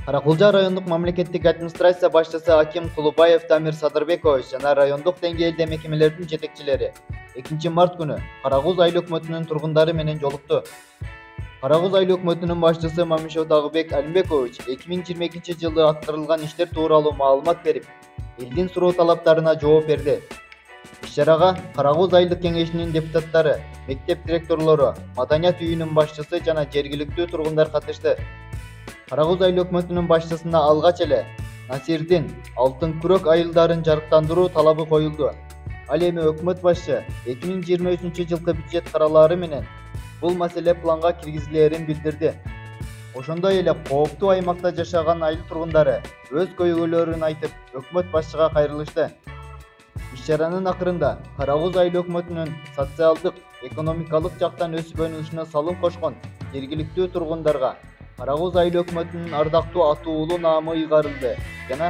Каракулжа райондук мамлекеттик администрация башчысы Аким Кулубаев Тамир Садырбекович жана райондук деңгээлде мекемелердин жетекчилери 2 март күнү Карагуз айыл өкмөтүнүн тургундары менен жолукту. Карагуз айыл өкмөтүнүн башчысы Мамишев Дагыбек Алимбекович 2022-жылы аткарылган иштер тууралуу маалымат берип, элдин суроо талаптарына жооп берди. Иш-чарага Карагуз айылдык кеңешинин депутаттары, мектеп директорлору, маданият үйүнүн башчысы жана жергиликтүү тургундар катышты. Карагуз айыл өкмөтүнүн башчысына алгач эле Насирдин Алтын күрөк айылдарын жарыктандыруу талабы коюлду. Ал эми өкмөт башчы 2023-жылкы бюджет каралаары менен бул маселе планга киргизилээрин билдирди. Ошондой эле кооптуу аймакта жашаган айыл тургундары өз көйгөйлөрүн айтып, өкмөт башчыга кайрылышты. Иш-чаранын акырында Карагуз айыл өкмөтүнүн социалдык, экономикалык жактан өсүп өнүгүшүнө салым кошкон жергиликтүү тургундарга Карагуз айыл өкмөтүнүн ардактуу атуулуу наамы ыйгарылды жана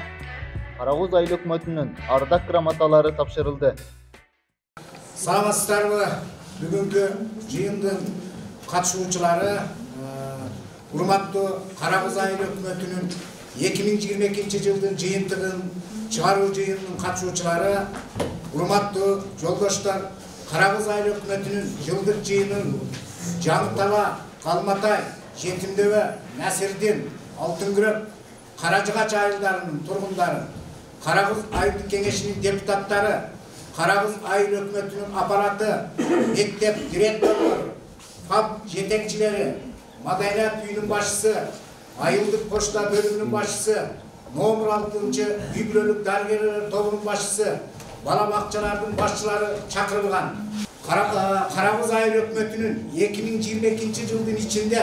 Карагуз айыл өкмөтүнүн ардак грамоталары тапшырылды. Саламатсыздарбы? Бүгүнкү жыйындын катышуучулары, урматтуу Карагуз айыл өкмөтүнүн 2022-жылдын жыйынтыгын чыгаруу жыйынынын катышуучулары, урматтуу жолдоштор, Карагуз айыл өкмөтүнүн жылдык жыйынын Жаңытала, Калматай, Жетимдөбө, Насирдин, Алтын күрөк, Каражыгач айылдарынын тургундары, Карагуз айылдык кеңешинин депутаттары, Карагуз айыл өкмөтүнүн аппараты, мектеп директорлору, ФАП жетекчилери, маданият үйүнүн башчысы, айылдык почта бөлүмүнүн башчысы, номер 6-үй бүлөлүк дарыгерлер тобунун башчысы, бала бакчалардын башчылары чакырылган. Карагуз айыл өкмөтүнүн 2022-жылдын ичинде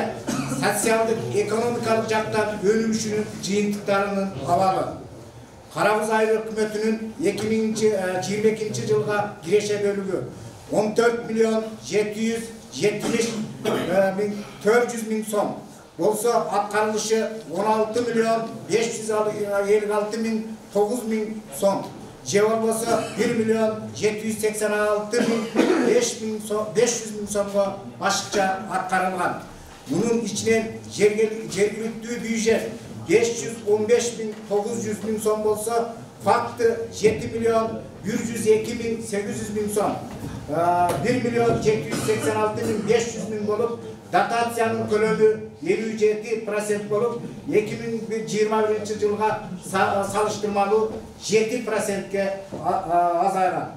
социалдык, экономикалык жактан өнүгүшүнүн жыйынтыктарынын абалы. Карагуз айыл өкмөтүнүн 2022-жылга киреше бөлүгү 14.770.400.000 сом болсо, аткарылышы 16.556.900 сом. Же болбосо 1.786.500 сомго башкача аткарылган. Мунун ичинен жергиликтүү бюджет 515.900 сом болсо, факты 7.102.800 сом. 1.786.500 болуп, дотациянын көлөмү 57% болуп, 2021-жылга салыштырмалуу 7%ке азайган.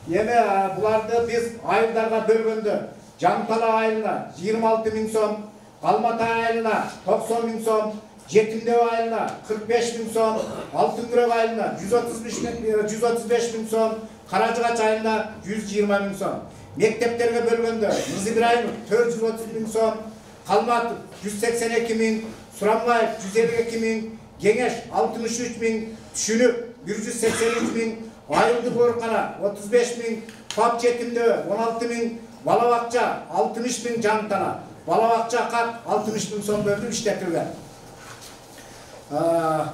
Эми буларды биз айылдарга бөлгөндө, Жаңытала айылына 26.000 сом, Калматай айылына 90.000 сом, Жетимдөбө айылына 45.000 сом, Алтын күрөк айылына 135.000 сом, Каражыгач айылына 120.000 сом. Мектептерге бөлгөндө Мызыбраев 430.000 сом, Калматов 182.000, Сурамбаев 152.000, Кеңеш 63.000, Түшүнүк 183.000, айылдык оорукана 35.000, ФАП Жетимдөбө 16.000, бала бакча 60.000 Жаңытала, бала бакча кат 60.000 сом бөлүнүп иштетилген.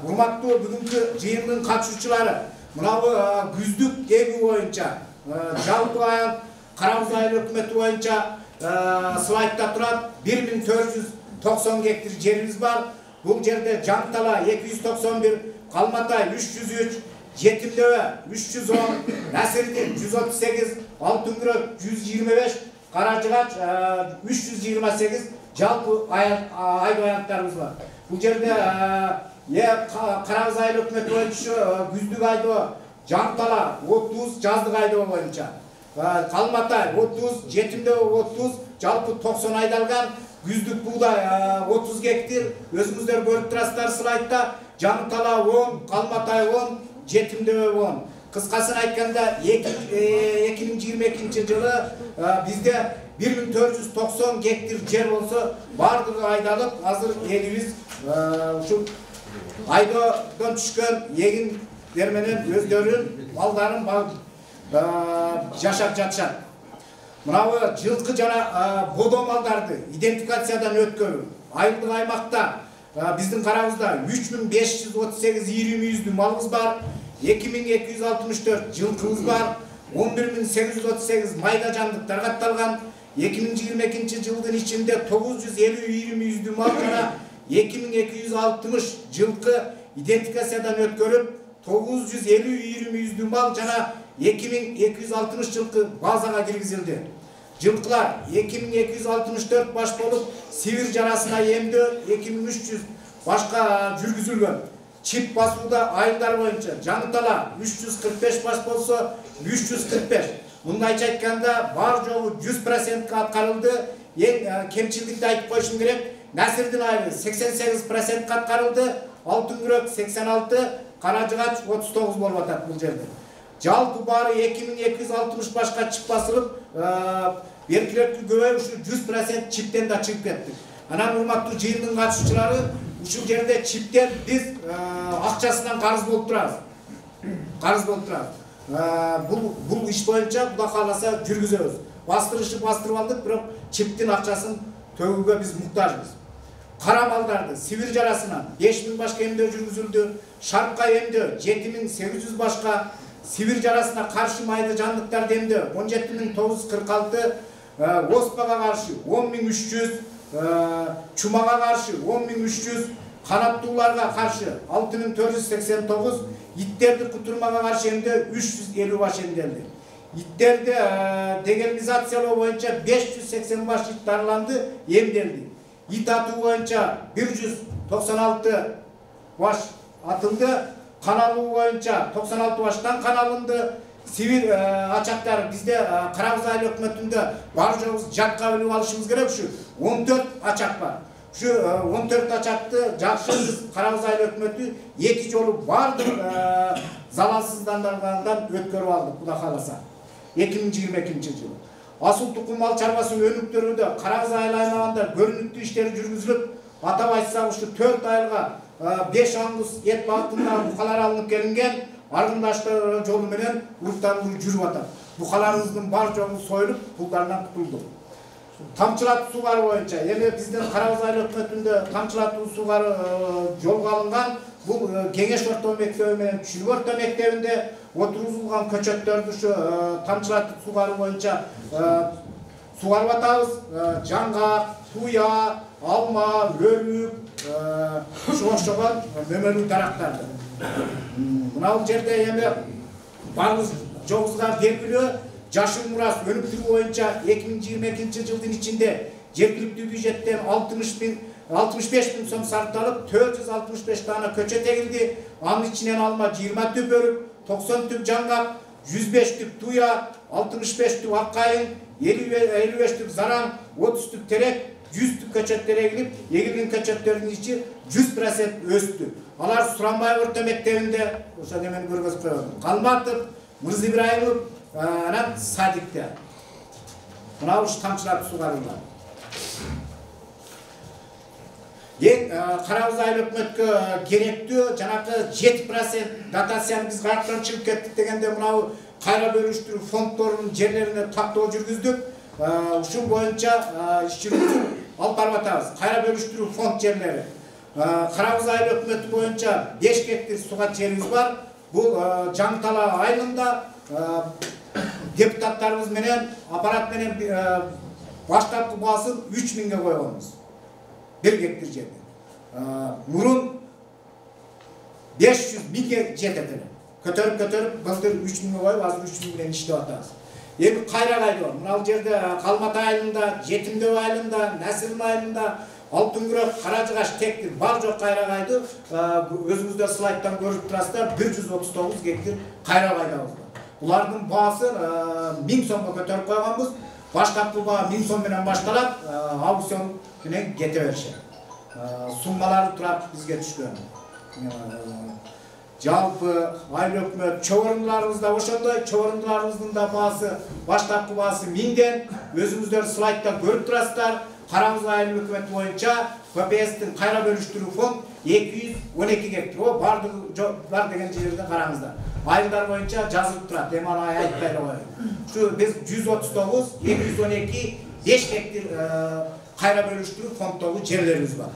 Урматтуу бүгүнкү жыйындын катышуучулары, мынабы күздүк эги боюнча жалпы Карагуз айыл өкмөтү боюнча слайдта турат 1490 гектар жерибиз бар. Бул жерде Жаңытала 291, Калматай 303, Жетимдөбө 310, Насирдин 138, Алтын күрөк 125, Каражыгач 328 жалпы айыл аянттарыбыз бар. Бул жерде Карагуз айыл өкмөтү боюнча күздүк айдоо Жаңытала 30, жаздык айдоо боюнча Калматай 30, Жетимдөбө 30, жалпы 90 айдалган. Күздүк бугдай 30 гектар, өзүңүздөр көрүп турасыздар слайдта. Жаңытала 10, Калматай 10, Жетимдөбө 10. Кыскасын айтканда 2022-жылы бизде 1490 гектар жер болсо, бардыгы айдалып, азыр элибиз ушул айдоодон түшкөн эгиндер менен өздөрүнүн малдарын жашап жатышат. Мынабы жылкы жана бодо малдарды идентификациядан өткөрүү. Айылдык аймакта биздин Карагузда 3538 ири мүйүздүү малыбыз бар, 2264 жылкыбыз бар, 11838 майда жандыктар катталган. 2022-жылдын ичинде 950 ири мүйүздүү мал жана 2260 жылкы идентификациядан өткөрүп 950 мал жана 2260 жылкы базага киргизилди. Жылкылар 2264 баш болуп, Сибир жарасына эмдөө 2300 башка жүргүзүлгөн. Чип басууда айылдар боюнча Жаңытала 345 баш болсо 345. Мындайча айтканда бар жогу 100% аткарылды. Эң кемчилдикти айтып коюшум керек. Насирдин айылы 88% аткарылды, Алтын күрөк 86, Каражыгач 39 болуп атат бул жерде. Жалпы бары 2260 башка чип басылып, беркилердин көбөйүшү ушу 100% чиптен да чыгып кетти. Анан урматтуу жыйындын катышуучулары, ушул жерде чиптен биз акчасынан карыз болуп турабыз. Карыз болуп турабыз. Бул иш боюнча Кудай кааласа жүргүзөбүз. Бастырып алдык, бирок чиптин акчасын төгүүгө биз муктажбыз. Кара малдарды Сибир жарасынан 5000 башка эмдөө жүргүзүлдү. Шарпка эмдөө 7800 башка, Сибир жарасына каршы майды жандыктарды эмдөө 17946, оспага каршы 10300, чумага каршы 10300, канаттууларга каршы 6489, иттерди кутурмага каршы эмдөө 350 баш эмделди. Иттерди дегелизациялоо боюнча 580 баш ит дарыланды, эмделди. Ит атуу боюнча 196 баш атылды, каналуу боюнча 96 баштан каналынды. Сибир ачактары бизде Карабыз айыл өкмөтүндө бар жогубуз жатка билип алышыбыз керек. Ушу 14 ачак бар. Ушу 14 ачакты жакшы биз Карабыз айыл өкмөтү 2 жолу бардык залалсыздандыргандан өткөрүп алдык, Кудай кааласа. 2022 жылы. Асыл тукум мал чарбасын өнүктүрүүдө Карабыз айыл аймагында көрүнүктүү иштер жүргүзүлүп, атап айтсак ушу 4 айылга 5 аңгус эт багытында букалар алынып келинген, аргындаштар жолу менен уруктануу жүрүп атат. Букаларыбыздын бар жогу союлуп, пулдарынан кутулду. Тамчылатуу суугары боюнча, эми биздин Карабыз айыл өкмөтүндө тамчылатуу суугары жолго алынган. Бул Кеңеш орто мектеби менен Чүлүк орто мектебинде отургузулган көчөттөрдү ушу тамчылатуу суугары боюнча суугарып атабыз. Жаңгак, туя, алма, өрүк, ушуга окшогон мөмөлүү дарактарды. Мына бул жерде эми барыбыз жогубузга белгилүү жашыл мурас өнүктүрүү боюнча 2022 жылдын ичинде жергиликтүү бюджеттен 65 миң сом сарпталып, 465 дана көчөт эгилди. Анын ичинен алма 20 түп өрүк, 90 түп жаңгак, 105 түп туя, 65 түп аккайын, 55 түп зараң, 30 түп терек, 100 түп көчөттөр эгилип, эгилген көчөттөрдүн ичи 100% өстү. Алар Суранбай орто мектебинде, ошо немени көргөзүп коём. Калматов, Мырза Ибраимов, анан Садикте. Мына ушу тамчылатуу суугарылган. Карабыз айыл өкмөткө керектүү жанагы 7% дотацияны биз каяктан чыгып кеттик дегенде мына кайра бөлүштүрүү фонддорунун жерлерине тактоо жүргүздүк. Ушул боюнча иш жүргүзүп алып барып атабыз. Кайра бөлүштүрүү фонд жерлери. Карабыз айыл өкмөтү боюнча 5 гектар суга жерибиз бар. Бул Жаңытала айылында депутаттарыбыз менен, аппарат менен баштапкы баасын 3000ге койгонбуз. 1 гектар жерде. Мурун 500 миңге жетет эле. Көтөрүп былтыр 3000ге коюп, азыр 3000 менен иштеп атабыз. Эми кайра кайдыр. Мына жерде Калмата айылында, Жетимдөп айылында, Насирдин айылында, Алтын күрөк, Каражыгач тектир бар жок кайра кайды. Өзүңүздөр слайдтан көрүп турасыздар, 139 гектар кайра кайдабыз. Булардын баасы 1000 сомго көтөрүп койгонбуз. Баштапкы баа 1000 сом менен башталат, аукцион менен кете беришет. Суммалары турат бизге түшкөн. Жалпы айыл өкмөт чогорундарыбыз да ошондой, чогорундарыбыздын да баасы, баштапкы баасы 1000ден, өзүңүздөр слайдтан көрүп турасыздар. Карабыз айыл өкмөтү боюнча ППСтин кайра бөлүштүрүү фонд 212 гектар. Бар деген жерде караңыздар. Айылдар боюнча жазылып турат. Эми аны айтпай эле коеюн. Ушу биз 139, 212, 5 гектар кайра бөлүштүрүү фонддогу жерлерибиз бар.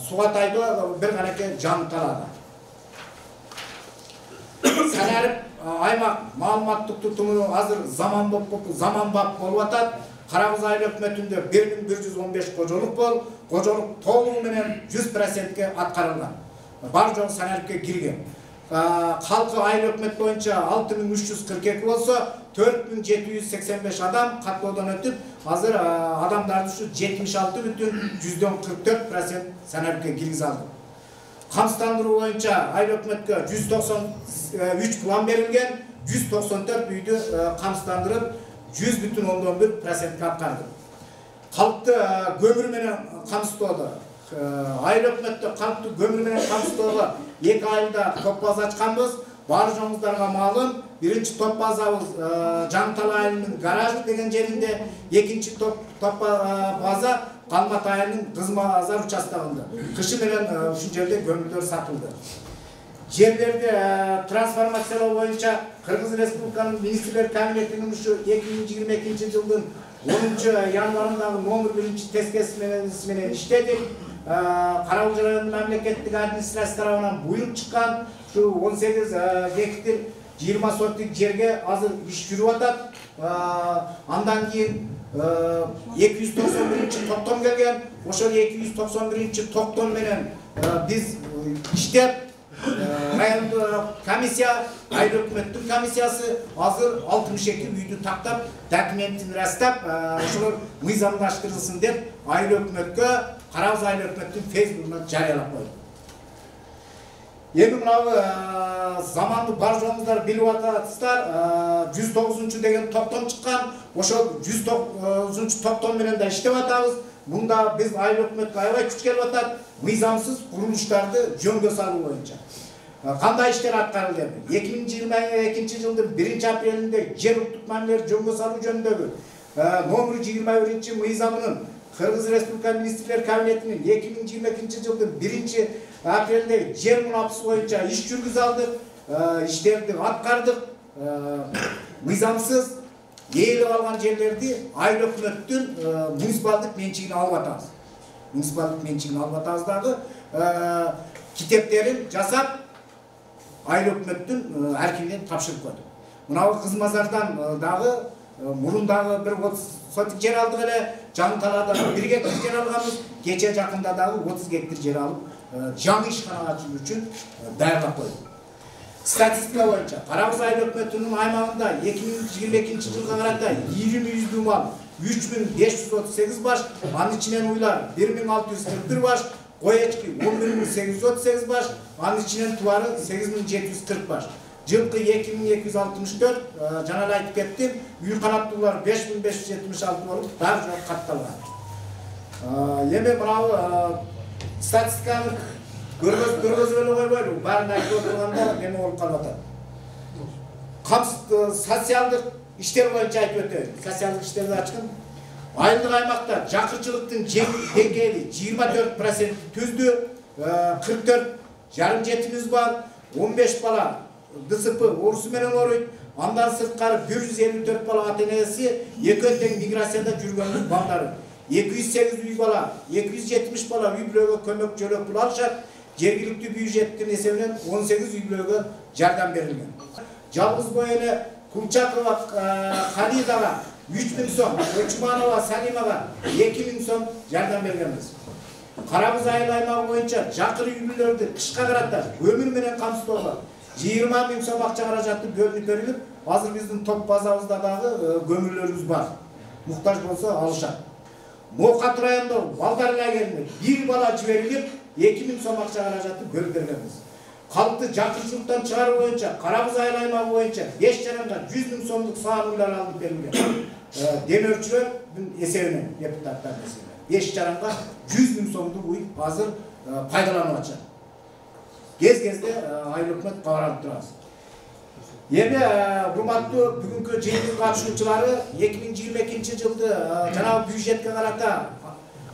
Сугатайдо бир канеке Жаңыталада. Санарып аймак маалыматтык тутуму азыр заманбап болуп атат. Карабыз айыл өкмөтүндө 1115 кожолук бол, кожолук толугу менен 100%ке аткарылган. Бар жоғы саналипке кирген. Халкы айыл өкмөт боюнча 6342 болсо 4785 адам каттоодон өтүп, азыр адамдардын ушу 76,44% саналипке киргизе алды. Камсыздандыруу боюнча айыл өкмөткө 193 план берилген, 194 үйдү камсыздандырып 100,11%ке аткарды. Халыкты көмүр менен камсыздоодо айыл өкмөттө калкты көмүр менен камсыздоого 2 айда топ база ачканбыз. Бар жоңуздарга маалым, биринчи топ базабыз Жаңтала айылынын гаражы деген жеринде, экинчи топ база Калмат айылынын Кызмазар участогунда. Кышы менен ушул жерде көмүрлөр сатылды. Жерлерди трансформациялоо боюнча Кыргыз Республиканын министрлер кабинетинин ушу 2022 жылдын 10-январындагы номер 1 тескерisi менен иштедик. Карабулжа районунун мамлекеттик администрация тарабынан буйрук чыккан, ушу 18 гектар 20 сотик жерге азыр иш жүрүп атат. Андан кийин 291 токтом келген. Ошол 291 токтом менен биз иштеп райондо комиссия, айыл өкмөттүн комиссиясы азыр 62 үйдү тактап, документин растап, ошолор мыйзамдаштырылсын деп айыл өкмөткө Карабыз айыл өкмөттүн Facebook'una жарыялап койду. Эми мынау заманды бар жоңуздар билип атасыздар, 109 деген токтом чыккан. Ошол 109 токтом менен да иштеп атабыз. Мында биз айыл өкмөткө аябай күч келип атат, мыйзамсыз курулуштарды жөнгө салуу боюнча. Кандай иштер аткарылды? 2022 жылдын 1-апрелинде жер улуттук маанилер жөнгө салуу жөнүндөгү номер 21 мыйзамынын Кыргыз Республика министрлер кабинетинин 2022 жылдын 1-апрелинде жер мунапысы боюнча иш жүргүзө алдык, иштерди аткардык. Мыйзамсыз ээлеп алган жерлерди айыл өкмөттүн муниципалдык менчигине алып атабыз. Муниципалдык менчигине алып атабыз дагы китептерин жасап айыл өкмөттүн архивине тапшырып койдук. Мынау Кызмазардан дагы мурун-дагы 30 сотик жер алдык эле, Жаңталада 1 гектар жер алганбыз, кече жакында дагы 30 гектар жер алып, жаңы ишкана ачуу үчүн даярлап койдук. Статистика боюнча Карабыз айыл өкмөтүнүн аймагында 2022 жылга карата 20 үйдүү мал 3538 баш, анын ичинен уйлар 1641 баш, коечки 11838 баш, анын ичинен тубары 8740 баш. Жылкы 2264, жана эле айтып кеттим, үй канаттуулар 5576 болуп, дагы катталган. Эми мынау статистиканы көргөзүп эле койбойлу, баарын айтып отурганда эме болуп калып атат. Социалдык иштер боюнча айтып өтөйүн. Социалдык иштерди ачкын. Айылдык аймакта жакырчылыктын деңгээли 24% түздү, 44 жарым жетимиз бар, 15 бала ДСП орусу менен оруйт, андан сырткары 154 бала ата-энеси экөө тең миграцияда жүргөн балдары. 208 үй бала, 270 бала үй бүлөгө көмөк жөлөк пул алышат. Жергиликтүү бюджеттин эсебинен 18 үй бүлөгө жардам берилген. Жалгыз эле Кулчакова Халидага 3000 сом, Өчманова Салимага 2000 сом жардам бергенбиз. Карабыз айыл аймагы боюнча жакыр үй бүлөлөрдү кышка карата көмүр менен камсыздоого 20 000 сом акча каражаты бөлүнүп берилип, азыр биздин топ базабызда дагы көмүрлөрүбүз бар. Муктаж болсо алышат. Мокат районунда балдар лагерине 1 бала жиберилип, 2000 сом акча каражаты бөлүп бергенбиз. Калкты жакырчылыктан чыгаруу боюнча Карабыз айыл аймагы боюнча 5 жаранга 100 000 сомдук саан уйлар алып берилген. Демөөрчүлөрдүн эсебинен, депутаттардын эсебинен 5 жаранга 100 000 сомдук уй азыр пайдаланып атышат. Кез-кезде айыл өкмөт кабарланып турабыз. Эми урматтуу бүгүнкү жыйындын катышуучулары 2022 жылды жанагы бюджетке карата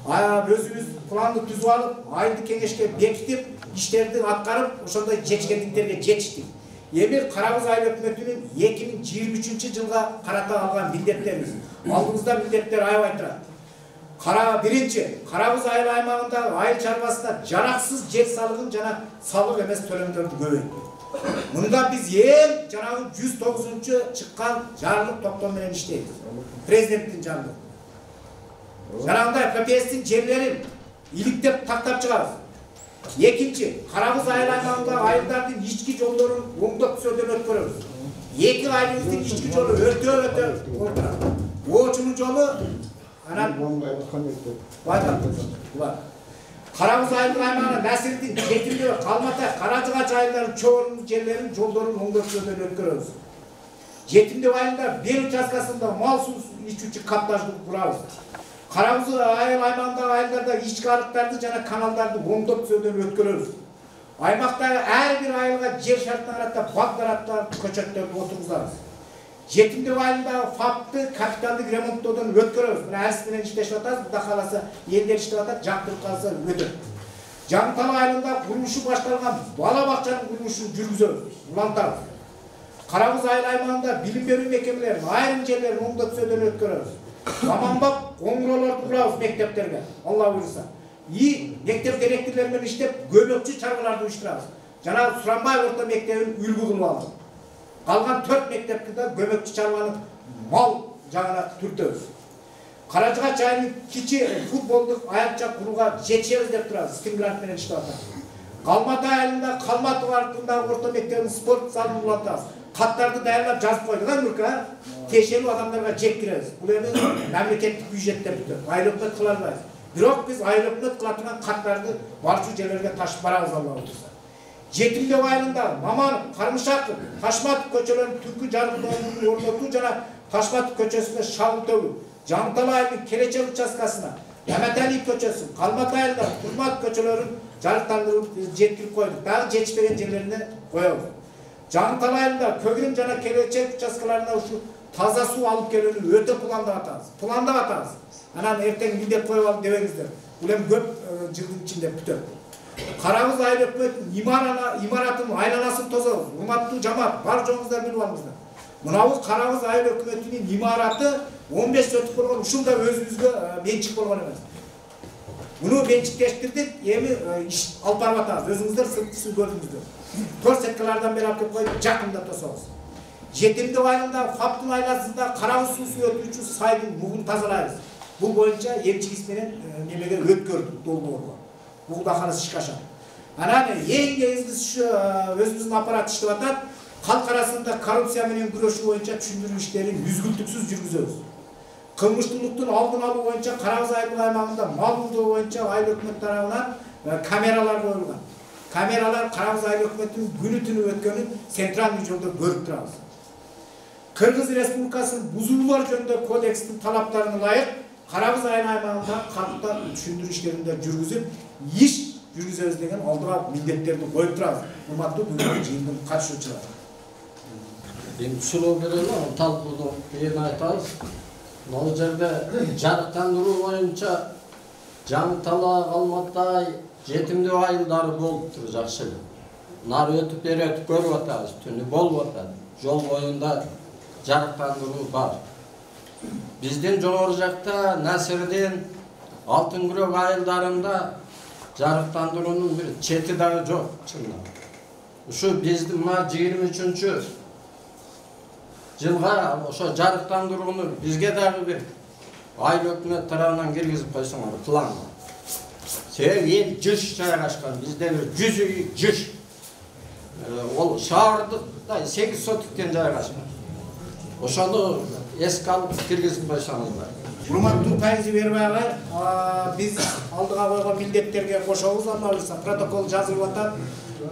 өзүбүз планды түзүп алып, айылдык кеңешке бекитип, иштерди аткарып, ошондой жетишкендиктерге жетиштик. Эми Карабыз айыл өкмөтүнүн 2023 жылга карата алган милдеттерибиз. Алдыбызда милдеттер аябай турат. Биринчи, Карабыз айыл аймагындагы айыл чарбасында жараксыз жер салыгын жана салык эмес төлөмдөрдү көбөйттүк. Мында биз эң жанагы 109-чу чыккан жарлык токтом менен иштейбиз. Президенттин жарлыгы. Жанагындай ППСтин жерлерин иликтеп тактап чыгабыз. Экинчи, Карагыз айыл аймагындагы айылдардын ички жолдорун оңдоп түзөөдөн өткөрөбүз. 2 айылыбыздын ички жолу өтө олтурат. Оочунун жолу анан Карагыз айыл аймагына Насирдин, Жетимдөө, Калматай, Каражыгач айылдарынын чоң жерлерин жолдорун оңдоп түзөөдөн өткөрөбүз. Жетимдөө айылында бер участкасында мал суу ичүүчү каптажды курабыз. Карагыз айыл аймагындагы айылдарда ички арыктарды жана каналдарды оңдоп түзөөдөн өткөрөбүз. Аймактагы ар бир айылга жер шартына карата бак-дарактар, көчөттөрдү отургузабыз. Жетимдөө айылындагы ФАПты капиталдык ремонттоодон өткөрөбүз. Мына арс менен иштешип атабыз, Кудай кааласа элдер иштеп атат, жактырып калса өтөт. Жаңтал айылында курулушу башталган бала бакчанын курулушун жүргүзөбүз, улантабыз. Карагыз айыл аймагында билим берүү мекемелерин айрым жерлерин оңдоп түзөөдөн өткөрөбүз. Заманбап коңгуроолорду курабыз мектептерге, Алла буйруса. Мектеп директорлори менен иштеп, көмөкчү чарбаларды уюштурабыз. Жана Суранбай орто мектебин үлгү кылып алдык. Калган 4 мектепти да көмөкчү чарбаны мал жагына түртөбүз. Каражыгач айылын кичи футболдук аякча курууга жетишебиз деп турабыз. Стимгрант менен иштеп атабыз. Калматай айылында Калматов аркындагы орто мектебин спорт залын улантабыз. Каттарды даярдап жазып койдук, Нурка. Тиешелүү адамдарга жеткиребиз. Бул эми мамлекеттик бюджеттен бүтөт. Айыл өкмөт кыла албайбыз. Бирок биз айыл өкмөт кыла турган каттарды барчу жерлерге ташып барабыз, Алла буйруса. Жетимдөө айылында Маманов, Кармышаков, Ташматов көчөлөрүнүн түнкү жарыктоонун орнотуу жана Ташматов көчөсүндө шагыл төгүү, Жаңтал айылынын Келечек участкасына Яматалиев көчөсү, Калматай айылында Турмат көчөлөрүн жарыктандырып жеткирип койдук. Дагы жетишпеген жерлерине коебуз. Жаңтал айылында Көгүрүн жана Келечек участкаларына ушу таза суу алып келүүнү өтө пландап атабыз. Анан эртең милдет коюп алып дебеңиздер. Бул эми көп жылдын ичинде бүтөт. Карагыз айыл өкмөтүнүн имаратынын айланасын тозобуз. Урматтуу жамаат, бар жоңуздар билип алыңыздар. Мынабу Карагыз айыл өкмөтүнүн имараты 15 сотук болгон, ушул да өзүбүзгө менчик болгон эмес. Муну менчиктештирдик, эми иш алып барып атабыз. Өзүңүздөр сыртысын көрдүңүздөр. Торсеткалардан бери алып коюп жакында тособуз. Жетимдөө айылында ФАПтын айласында Карагыз суусу өтүүчү сайдын мугун тазалайбыз. Бул боюнча эмчигис менен немеге өткөрдүк долбоорго. Бул да калыс ишке ашат. Анан эң негизгиси өзүбүздүн аппарат иштеп атат. Калк арасында коррупция менен күрөшүү боюнча түшүндүрүү иштерин үзгүлтүксүз жүргүзөбүз. Кылмыштуулуктун алдын алуу боюнча Карагыз айыл аймагында мал уулдоо боюнча айыл өкмөт тарабынан камералар коюлган. Камералар Карагыз айыл өкмөтүнүн күнү түнү өткөнүн центральный жолдо көрүп турабыз. Кыргыз Республикасынын бузулуулар жөнүндө кодекстин талаптарына ылайык Карагыз айыл аймагында катта түшүндүрүү иштеринде жүргүзүп, иш жүргүзөбүз деген алдыга милдеттерди коюп турабыз. Урматтуу бүгүнкү жыйындын катышуучулары. Эми түшүнүү берели, талкууну эми айтабыз. Бул жерде жарыктандыруу боюнча Жаңтала, Калматай, Жетимдөө айылдары болуптур жакшы эле. Нары өтүп бери өтүп көрүп атабыз, түнү болуп атат. Жол боюнда жарыктандыруу бар. Биздин жогору жакта Насирдин, Алтын Күрөк айылдарында жарыктандыруунун бир чети дагы жок, чындап. Ушу биздин 23-жылга ошо жарыктандырууну бизге дагы бир айыл өкмөт тарабынан киргизип койсоңор планга. Себеби эл жыш жайгашкан, бизде бир 100 үй жыш. Ол шаардыкта 8 сотуктен жайгашкан. Ошону эске алып киргизип койсоңуздар. Урматтуу Пайзи Бербай агай, биз алдыга койгон милдеттерге кошобуз, Алла буйруса, протокол жазылып атат.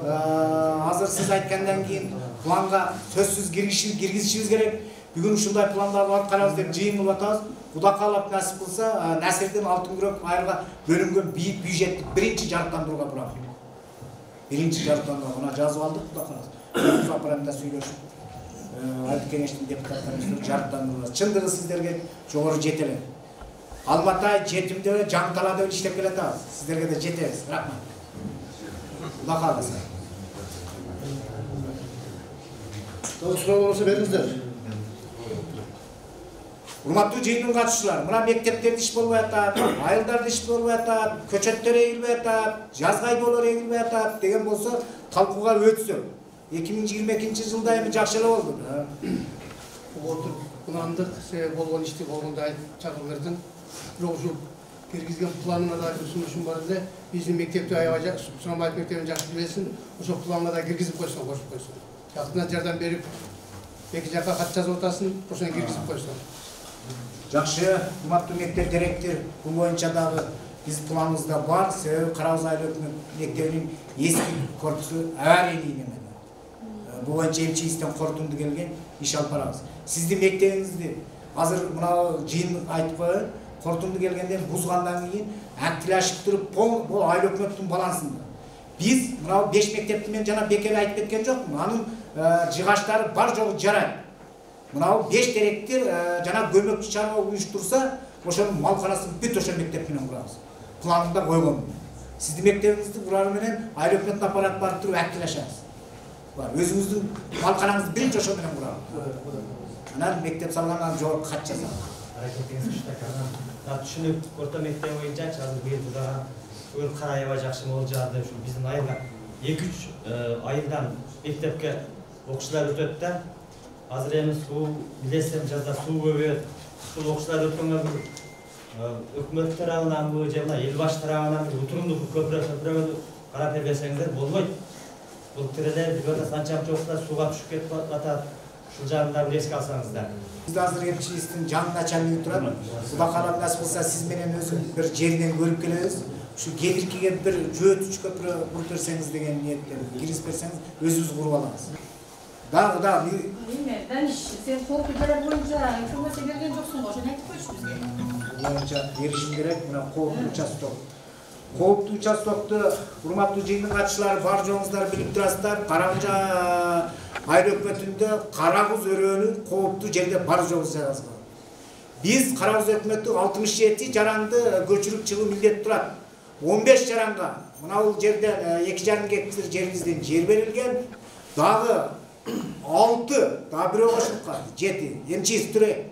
Азыр сиз айткандан кийин планга сөзсүз киргизишибиз керек. Бүгүн ушундай пландарды алып карабыз деп жыйын кылып атабыз. Кудай каалап насип кылса, Насирдин Алтын Күрөк айылга бөлүнгөн бийик бюджетти биринчи жарыктандырууга бурабыз. Биринчи жарыктандырууга жазып алдык, Кудай кааласа. Өз аппаратында сүйлөшүп, айыл кеңештин депутаттары менен жарыктандырууга. Чындыгы сиздерге жогору жетеле. Алматай, Жетимдөө, Жаңталада иштеп келатабыз. Сиздерге да жетебиз. Рахмат. Кудай кааласа. Суроо болсо бериңиздер. Урматтуу жыйындын катышуучулары, мына мектептерде иш болбой атат, айылдарда иш болбой атат, көчөттөр эгилбей атат, жаз кайдоолор эгилбей атат деген болсо талкууга өтсө. 2022-жылда эми жакшы эле болду. Отуруп кыландык, себеп болгон ишти болгондо айтып чакырдым. Бирок ушу киргизген планыма да ұсынышым бар эле. Биздин мектепте аябай Сурамбаев мектебин жакшы билесиң, ошол планга да киргизип койсоң, кошуп койсоң. Жактына жардам берип, эки жакка кат жазып атасың, ошону киргизип койсоң. Жакшы, урматтуу мектеп директор, бул боюнча дагы биз планыбызда бар. Себеби Карагыз айыл өкмөт мектебинин эски корпусу аварийный неме. Бул боюнча МЧСтен корутунду келген иш алып барабыз. Сиздин мектебиңизди азыр мына жыйын айтып коеюн, корутунду келгенде бузгандан кийин актилашып туруп, бул айыл өкмөттүн балансында. Биз мына 5 мектепти мен жана бекер айтып кеткен жокмун. Анын жыгаштары бар жогу жарайт. Мына 5 директор жана көмөкчү чарба уюштурса, ошонун малканасын бүт ошол мектеп менен курабыз. Планында койгонмун. Сиздин мектебиңизди курары менен айыл өкмөт аппарат барып туруп актилашабыз. Бар, өзүңүздүн малканаңызды биринчи ошол менен курабыз. Анан мектеп салгандан жогорку кат жазабыз. Аракетиңиз күчтүү. Түшүнүп, орто мектеп боюнча азыр быйыл да өр караябай жакшы болуп жаады. Ушу биздин айылга 2-3 айылдан мектепке окуучулар өтөт да. Азыр эми суу билесем жазда суу көбөйөт. Ушул окуучулар өткөнгө өкмөт тарабынан же мына эл баш тарабынан утурундуу көпүрө карап бербесеңиздер болбойт. Бул тирелер бирөтө санчамчы окуучулар сууга түшүп кетип атат. Ушул жагын да эске алсаңыздар. Биз азыр МЧСтин жаңы начальниги турат. Кудай каалап насип кылса сиз менен өзүм бир жерден көрүп келебиз. Ушу кедиркиге бир жөөткүч көпүрө куруп берсеңиз деген ниеттен киргизип берсеңиз өзүбүз куруп алабыз. Дагы Эме, Даниш, сен коопу жарак боюнча информация берген жоксуң го, ошону айтып койчу бизге. Боюнча беришим керек, мына кооптуу участок. Кооптуу участокту урматтуу жыйындын катчылары бар жоңуздар билип турасыздар. Карагыз айыл өкмөтүндө Карагыз өрөөнүн кооптуу жерде бар жоңуз жайгашкан. Биз Карагыз өкмөтү 67 жаранды көчүрүп чыгуу милдет турат. 15 жаранга мына бул жерде 2,5 гектар жерибизден жер берилген. Дагы 6, daha biri koşup kaldı, 7, МЧС türe.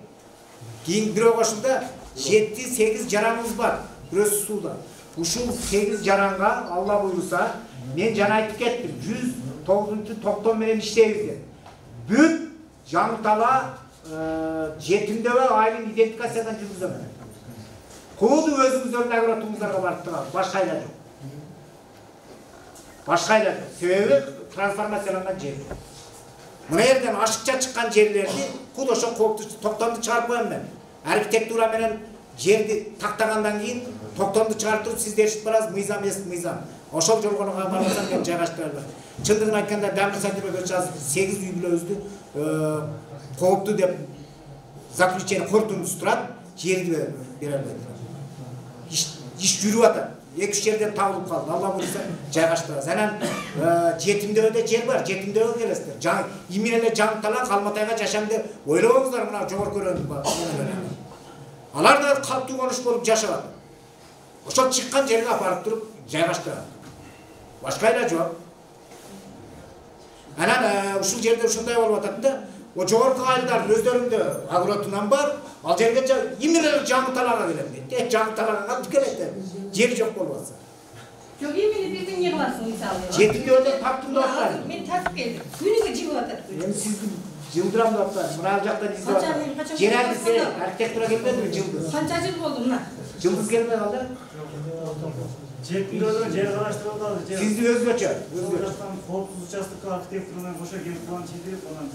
Keyin biri koşulda 7-8 jaranımız var, burası suda. Uşul 8 jaranga Allah buyursa, men jana aytıp kettim, 109 toptom menen işleyizdi. Büt, Janıtala, Jetimde ve ailin identifikasyondan жүргүзөм. Koğdu özümüzün laboratuvarımızlarga barıp turabız, başka ayla yok. Başka ayla yok. Sebebi transformasyalangan yer. Mına yerden aşıkça çıkan yerlerdi, kud oşo kooптуу toktomду чыгарып коем мен. Архитектура менен жерди тактагандан кийин toktomду чыгарып туруп сиз дешип барасыз, мыйзам эмес мыйзам. Ошол жолгонуга барсам мен жайгаштырып берем. Чындыгын айтканда Дамир Садырбек жазып 8 үй бүлөбүздү кооптуу деп заключение корутундусу турат, жерди бере албайт. Иш жүрүп атат. 2-3 жерден табылып калды. Allah буйрса жайгаштырабыз. Анан Жетимдөбөдө жер бар, Жетимдөбөгө келесиздер. Имени эле Жаңталак, Алматайга жашам деп ойлобоңуздар, мына жогорку өрөөнү бар. Алар да калптуу конуш болуп жашап. Ошол чыккан жерге апарып туруп жайгаштырат. Башка айла жок. Анан ушул жерде ушундай болуп атат да, o жогорку айылдар өздөрүндө агротунан бар, ал жерге имени эле Жаңталакка келем дейт. Жаңталакка келет. Жер жок болуп атса. Жок, имени бир эмне кыласың мисалы. Жетимдөбөдө таптым деп атпайм. Мен тартып келдим. Күнүгө жыгып атат. Эми сизди жылдырам деп атпайм. Мына жакта издеп атат. Жер алысы архитектура келбедиби жылдыз? Канча жыл болду мына? Жылдыз келмей калды. Жетимдөбөдө жер караштырып атабыз. Сизди өзгөчө. Коопсуз участокко архитектура менен кошо келип план чегирип анан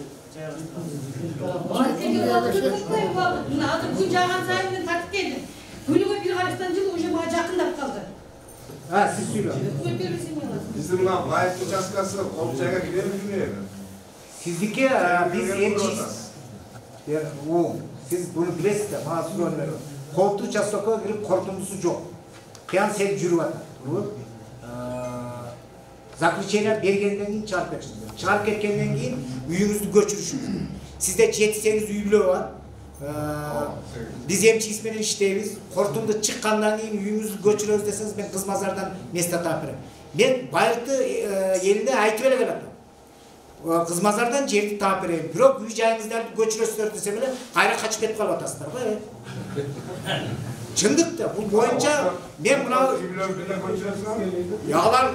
Мына азыр күн жааган сайын мен тартып келдим. Күнүгө бир караштан жыл уже мага жакындап калды. Siz söyle. Bizim mına bayit участкасы коп жайга киребизби? Sizdiki biz emçiyiz. Siz bunu bilesizler, bana siz öneriyorum. Kooptu участокко кирип корутундусу жок. Кыян сел жүрүп атат. Заключение бергенден кийин чыгарып кетишиңиз. Чыгарып кеткенден кийин үйүңүздү көчүрүшүңүз. Сизде 7-8 үй бүлө бар. Biz emçiyiz menен иштейбиz. Корутунду чыккандан кийин үйүңүздү көчүрөбүз десеңиз мен Кызмазардан место таап берем. Мен Байырты элине айтып эле келатам. Кызмазардан жерди таап берем. Бирок үй жайыңыздарды көчүрөсүздөр десем эле кайра качып кетип калып атасыздар го. Чындык да, бул боюнча мен мына алар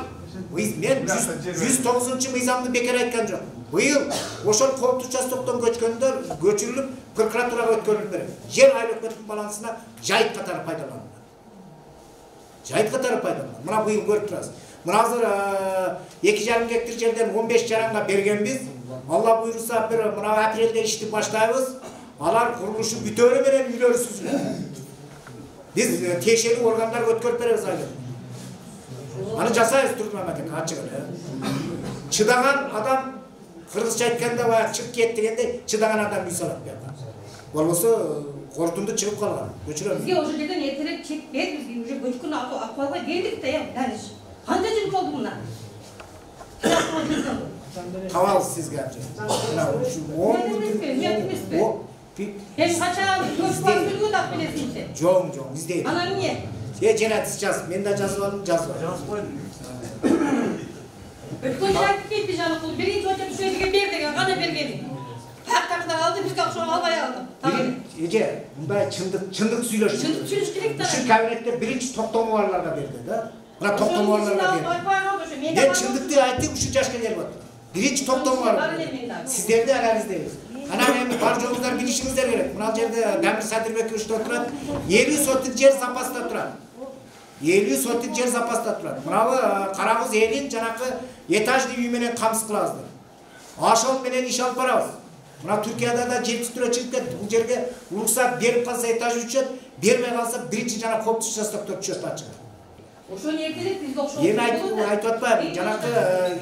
мен 109 мыйзамды бекер айткан жок. Быйыл ошол кооптуу участоктон көчкөндөр көчүрүлүп прокуратурага өткөрүлүп берет. Жер айыл өкмөттүн балансына жайыт катары пайдаланылат. Жайыт катары пайдаланат. Мына быйыл көрүп турасыз. Мына азыр 2,5 гектар жерден 15 жаранга бергенбиз. Алла буйруса бир мына апрелде ишти баштайбыз. Алар курулушу бүтөрү менен үйлөрү сүзүлөт. Биз тиешелүү органдар өткөрүп беребиз айлы. Аны жасайбыз Турмаматек ачык эле. Чыдаган адам кыргызча айтканда баягы чыгып кет дегенде чыдаган адам үй салат буяка. Болбосо корутунду чыгып калган. Көчүрөм. Бизге уже жерден эртерээк чекпейт, бизге уже көчкүн акыбалга келдик да, дальше. Канча жыл болду мына? Кабалсыз сизге. Мына 10 күн. Мен качан көч бар билүү да билесиңчи. Жок, издейт. Анан эмне? Жанат жаз, мен да жазып алдым, жазып койдум. Өткөн жыл айтып кетти жаныкул, биринчи очо түшө деген бер деген, кана бергени. Тактакта алды, бизге акча албай алды. Эже, мындай чындык сүйлөш. Чындык сүйлөш керек да. Ушул кабинетте биринчи токтому барларга берди да. Мына токтому барларга берди. Мен чындыкты айтып ушул жашка келип атам. Биринчи токтому бар. Сиздерди анализдейбиз. Анан эми бар жоңуздар билишиңиздер керек. Мына жерде Дамир Садырбекович отурат. 50 сотик жер запаста турат. 50 сотик жер запаста турат. Мынабы Карагуз элин жанакы этажный үй менен камсыз кылабыздар. Ашол менен иш алып барабыз. Мына Түркияда да жетиштирүү чыгып кетти. Бул жерге уруксат берип калса этаж үчөт, бермей калса биринчи жана коптуш жасап түшөт ачык. Ошону эртелеп бизде окшоп. Эми айтып атпайбы, жанакы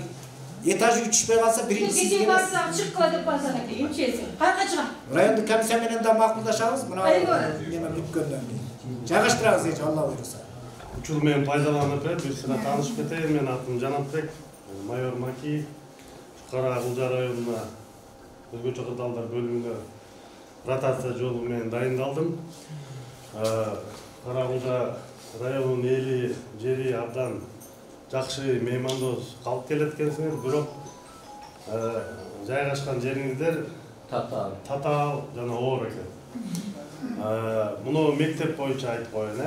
этаж үчүшпөй калса биринчи сиз кечээ барсаң чыгып кала деп барсаң экен, эмчесиң? Кайерге чыгам? Райондук комиссия менен да макулдашабыз. Мына эме бүткөндөн кийин. Жайгаштырабыз эч Алла буйруса. Учур менен пайдаланып бир сыра таанышып кетейин. Мен атым Жанатбек, майор Маки, Кара-Кулжа районуна өзгөчө кырдаалдар бөлүмүнө ротация жолу менен дайындалдым. Кара-Кулжа районунун эли, жери абдан жакшы меймандоз калып келет экенсиңер, бирок жайгашкан жериңиздер татаал жана оор экен. Муну мектеп боюнча айтып коеюн,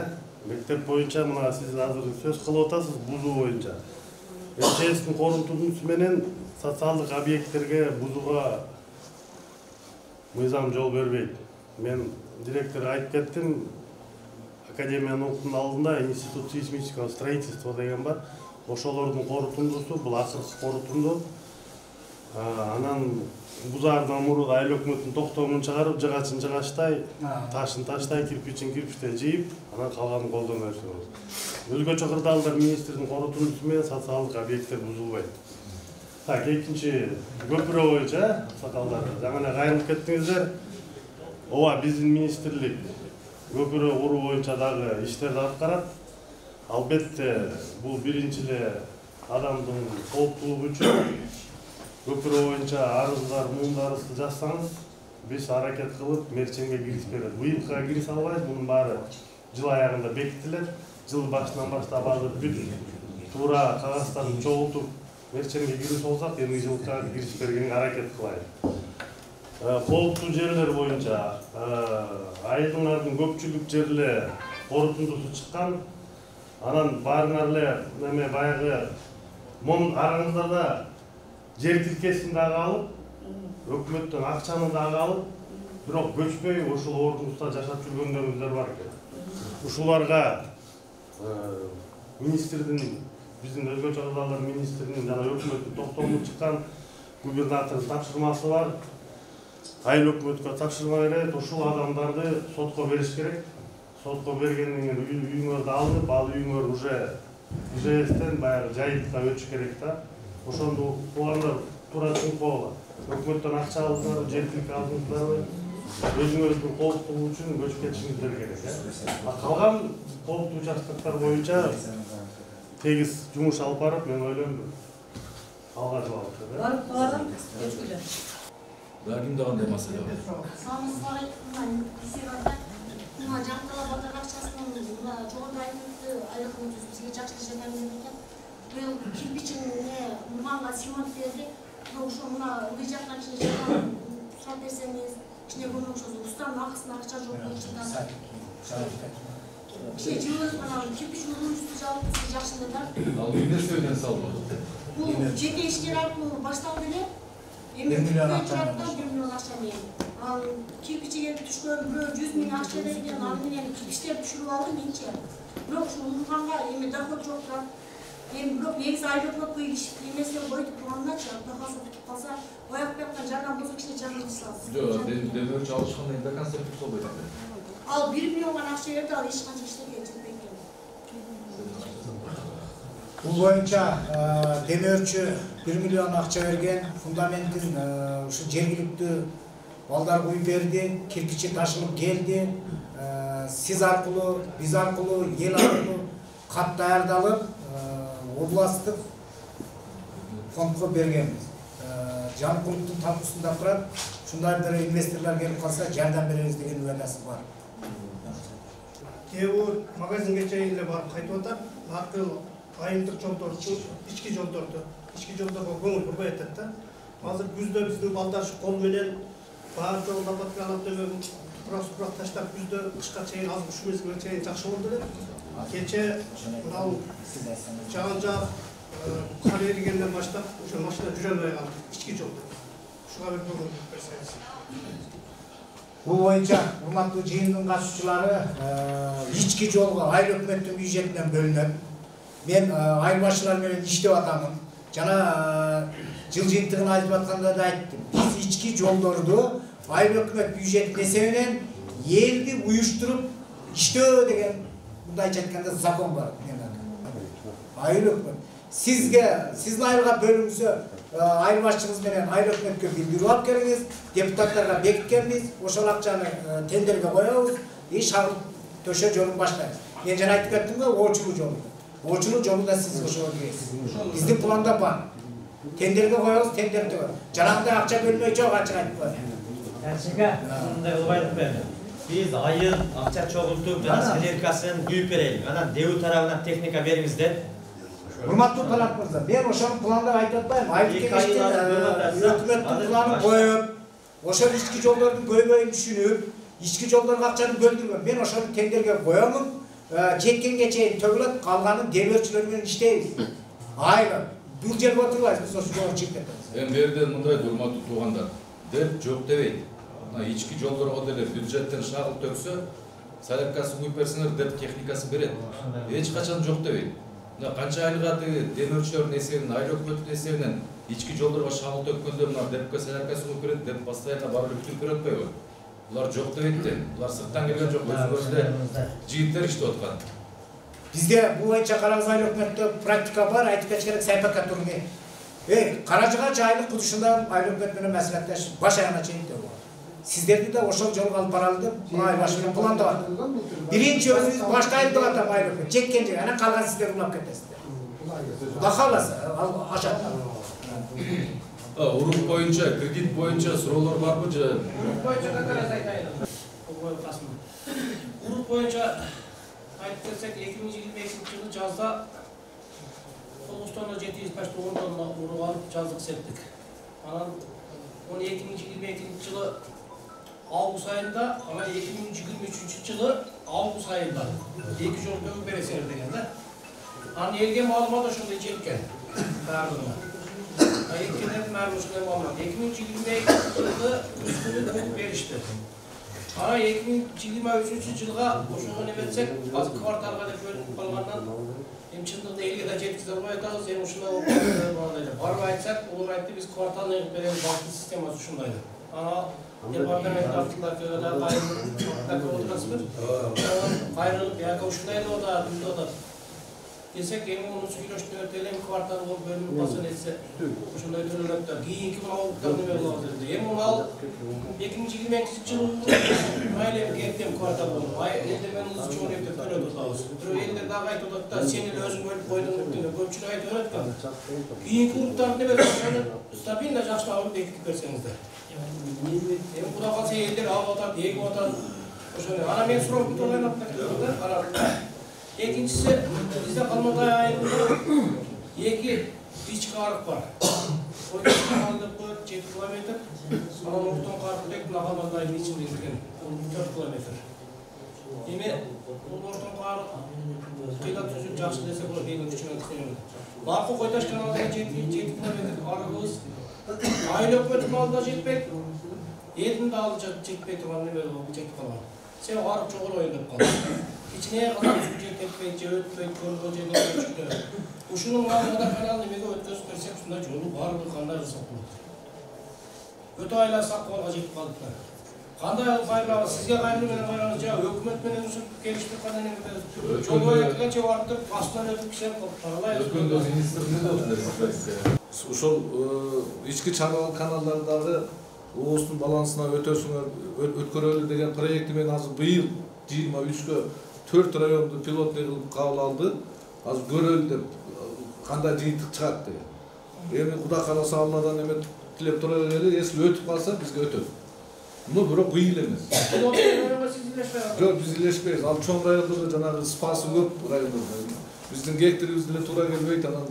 Мектеп боюнча мына сиз азыр сөз кылып атасыз бузуу боюнча. МЧСтин корунтуусу менен социалдык объекттерге бузууга мыйзам жол бербейт. Мен директор айтып кеттим, академиянын окуунун алдында институт сейсмического строительства деген бар. Ошолордун корутундусу, бул акыркы корутунду. Анан бузаардан мурун айыл өкмөтүнүн токтомун чыгарып, жыгачын жыгачтай, ташын таштай, кирпичин кирпичтей жыйып, анан калганын колдоно берсеңиз. Өзгөчө кырдаалдар министрдин корутундусу менен социалдык объекттер бузулбайт. Так, экинчи көпүрө боюнча, сакалдар, жаңа эле кайрылып кеттиңиздер. Ооба, биздин министрлик көпүрө куруу боюнча дагы иштерди аткарат. Албетте, бул биринчи эле адамдын кооптуулугу үчүн көпүрө боюнча арыздар, муундарыңызды жазсаңыз, биз аракет кылып мерченге киргизип берет. Быйылкыга киргизе албайбыз, мунун баары жыл аягында бекитилет. Жыл башынан баштап азыр бүт туура кагаздарын чогултуп мерченге киргизип алсак, эми жылга киргизип бергенге аракет кылайын. Кооптуу жерлер боюнча айылыңардын көпчүлүк жерле корутундусу чыккан. Анан баарыңар эле неме баягы мон араңыздарда жер тилкесин дагы алып, өкмөттөн акчаны дагы алып, бирок көчпөй ошол ордунузда жашап жүргөндөрүңүздөр бар экен. Ушуларга министрдин, биздин өзгөчө кырдаалдар министринин жана өкмөттүн токтомунан чыккан губернатордун тапшырмасы бар. Айыл өкмөткө тапшырма берет, ушул адамдарды сотко бериш керек. Сотко бергенден кийин үйүңөрдү алып, ал үйүңөр уже ЖСтен баягы жайытка өтүш керек да. Ошондо буларга туура түшүнүп койгула. Өкмөттөн акча алдыңар, жер тилке алдыңар, өзүңөрдүн кооптуулугу үчүн көчүп кетишиңиздер керек. Калган кооптуу участоктор боюнча тегиз жумуш алып барып, мен ойлойм алга жабылат. Барып калган көчкүлөр. Булар кимде кандай маселе бар? Самызга айткан бизге мына жакталап атар акчасын мына жогоруда айтылды, айлык бизге жакшы жардам берген экен. Быйыл кирпичине нурманга симонт берди. Ошо мына үй жактан жардам сурап берсеңиз, ичине көмөкчүсү устан акысына акча жок болчу. Кичи жылы мына кирпич урууусу жабылып бизге жакшы эле да. Ал эмне себептен салынды? Бул жеке ишкер аркылуу башталды эле. 1 milyon akça. 1 milyon akça meyim. Al kirpiçiye düşkön bürö 100 bin akça vergen al menen kirpiçler düşürüp aldı minçe. Yok şu umurganga emi dahot joklar. Em blok negiz aylıkla koyu iş bilmesine koydu puanına çıkar. Daha fazla tutup kalsa oyak bekten jardan bozuk işte canını salsın. Yok, demir çalışkanda enda konsepti sol boyda. Al 1 milyon akça verdi al iş kanca işte geçti bekliyor. Bu boyunca demirçi 1 milyon akça vergen, fundamentin şu jergilikti balдар koyup verdi, kirpiçi taşınıp geldi. Siz arkulu, biz arkulu, el arkulu kat dayardalıp oblastық фондқа бергенбіз. Жаңғылықтың тампысында тұрады, шундай бір инвесторлар келіп қалса, жардам береміз деген уәдесі бар. Кейбір магазинге чейінле барып қайтып отыр, ақыл айымдық жолдарды, ішкі жолдарға көңіл бұрбай етеді. Қазір күзде біздің балдар қол менен бар жолда батқан атөбегін тұпырақ таштап күзде қышқа чейін азық үш мезгілге чейін жақсы болды. Кече мынау жаған жақ қар ерігеннен баштап ошо машина жүре алмай қалды ішкі жолда. Шуға бір көңіл берсеңіз. Бұл бойынша урматтуу жыйындын катышуучулары ички жолго айыл өкмөттүн бюджетинен бөлүнөт. Мен айыл башчылары менен иштеп атамын. Жана жыл жыйынтыгын айтып атканда да айттым. Биз ички жолдорду айыл өкмөт бюджетинин эсебинен элди уюштуруп иштөө деген мындайча айтканда закон бар. Айыл өкмөт сиздин айылга бөлүнсө айыл башчыңыз менен айыл өкмөткө билдирип алып келиңиз, депутаттарга бекиткенбиз, ошол акчаны тендерге коебуз, шагыл төшө жолун баштайбыз. Мен жана айтып кеттим го, оочулуу жолу. Оочулуу жолу да сиз ошого киресиз. Биздин планда бар. Тендерге коебуз, тендерди. Жанагындай акча бөлмөй жок, ачык айтып коеюн. Мындай ылбайлык берди. Биз айыл акча чогултуп, жана силеркасын күйүп берели. Анан ДЭУ тарабынан техника бериңиз деп. Урматтуу Талант мырза, мен ошонун пландап айтып атпайм. Айтып келиштен өкмөттүн планын коюп, ошол ички жолдордун көйгөйүн түшүнүп, ички жолдорго акчаны бөлдүргөн. Мен ошону тендерге коёмун. Четкенге чейин төгүлөт, калганын демирчилер менен иштейбиз. Айыл бул жерге отурбайбыз, биз ошого чектеп атабыз. Эми берден мындай урматтуу туугандар, деп жок дебейт. Мына ички жолдорго деле бюджеттен шагыл төксө, салеркасын куюп берсеңер деп техникасын берет. Эч качан жок дебейт. Канча айылга демирчилердин эсебинен, айыл өкмөттүн эсебинен ички жолдорго шагыл төккөндө мына депке салеркасын куюп берет деп постоянно барып өктүрүп берип атпайбы? Булар жок дебейт да. Булар сырттан келген жок, өзүнүздөр жыйынттар иштеп аткан. Бизде бул боюнча Карагыз айыл өкмөттө практика бар, айтып кетиш керек Сайпакка турму. Каражыга жайлык кудушунда айыл өкмөт менен маселатташып баш аягына чейин төлөп. Сиздерди да ошол жолго алып баралы деп мына айыл башы менен пландап атам. Биринчи өзүбүз баштайлы деп атам айыл өкмөт. Чеккен жер, анан калган сиздер улап кетесиздер. Кудай кааласа, ашат. Урук боюнча, кредит боюнча суроолор барбы же? Урук боюнча катары айтайлы. Урук боюнча айтып кетсек 2022 жылы жазда 9 тонна 705 тонна урук алып жаздык сеттик. Анан 2022 жылы август айында, ана 2023 жылы август айында 2 жол төгүп бересиңер деген да. Анан элге маалымат ошондой жеткен. Баардыгына. Эккенен марын ушундай маалымат. 2022 жылы төгүп беришти. Ана 2023 жылга ошого неметсек, азыр кварталга деп бөлүнүп калгандан эми чындыгында элге да жеткизе албай атабыз. Эми ушундай болуп барып айтсак, олар айтты биз кварталны кылып беребиз, банктын системасы ушундай деп. Ана департамент автылар да кайрылып отурасызбы? Кайрылып, яка ушундай деп атат, бизде атат. Десек, эми муну сүйлөштү өтөлөм квартал болуп бөлүнүп калса нетсе, ошондой төлөнөттөр. Кийинки мына улуттар неме болот dedi. Эми ал 2022 жылы майлем кертем квартал болуп. Элде мен узун чоң деп төлөп атабыз. Бирок элдер дагы айтып атат да, сен эле өзүң бөлүп койдуң деп көпчүлүк айтып атат экен. Кийинки улуттар неме болот? Стабилдүү жакшылап бекитип берсеңиздер. Эми куда калса элдер алып атат, эгип атат. Ошону ана мен сурап турган да. Экинчиси, бизде Калматай айылында 2 бичка арык бар. Oyuncularında 7 kilometre, ama Murton Karpı'daki Nakalman'dayım içinde izleyen 4 kilometre. Yine bu Murton Karpı kıyla tüzün jakşı desek olur, benim üçüne tıkıyorum. Marko Koytaş kanalına 7 kilometre arığız, Айыл өкмөтүн алда жетпейт, элдин да алды жетпей турган неме жетип калган. Сен барып чогулайын деп калдың. İçine kadar su жетпейт, же өтпөйт, көргөн жерге өчүктө. Ушунун алдында канал немеге өткөзүп берсек, ушундай жолу баардыгы кандай жасап болот. Өтө айласак колго жетип калдыктар. Кандай кайрылабыз, сизге кайрылуу менен кайрылабыз, же өкмөт менен ушинтип келиштик кандай неме жол боюнча барып астынан өтүп киши таралайбыз. Өткөндө министр эмне ошол ички чарбал каналдардагы оостун балансына өткөрөлү деген проекти менен азыр быйыл 23-кө 4 районду пилотный кылып кабыл алды. Азыр көрөлү деп кандай жыйынтык чыгат деген. Эми Кудай кааласа Алладан эме тилеп тура эле, если өтүп калса бизге өтөт. Муну бирок быйыл эмес. Жок, биз илешпейбиз. Ал чоң райондордо жанагы спасы көп райондордо. Биздин гектарыбыз деле туура келбейт, анан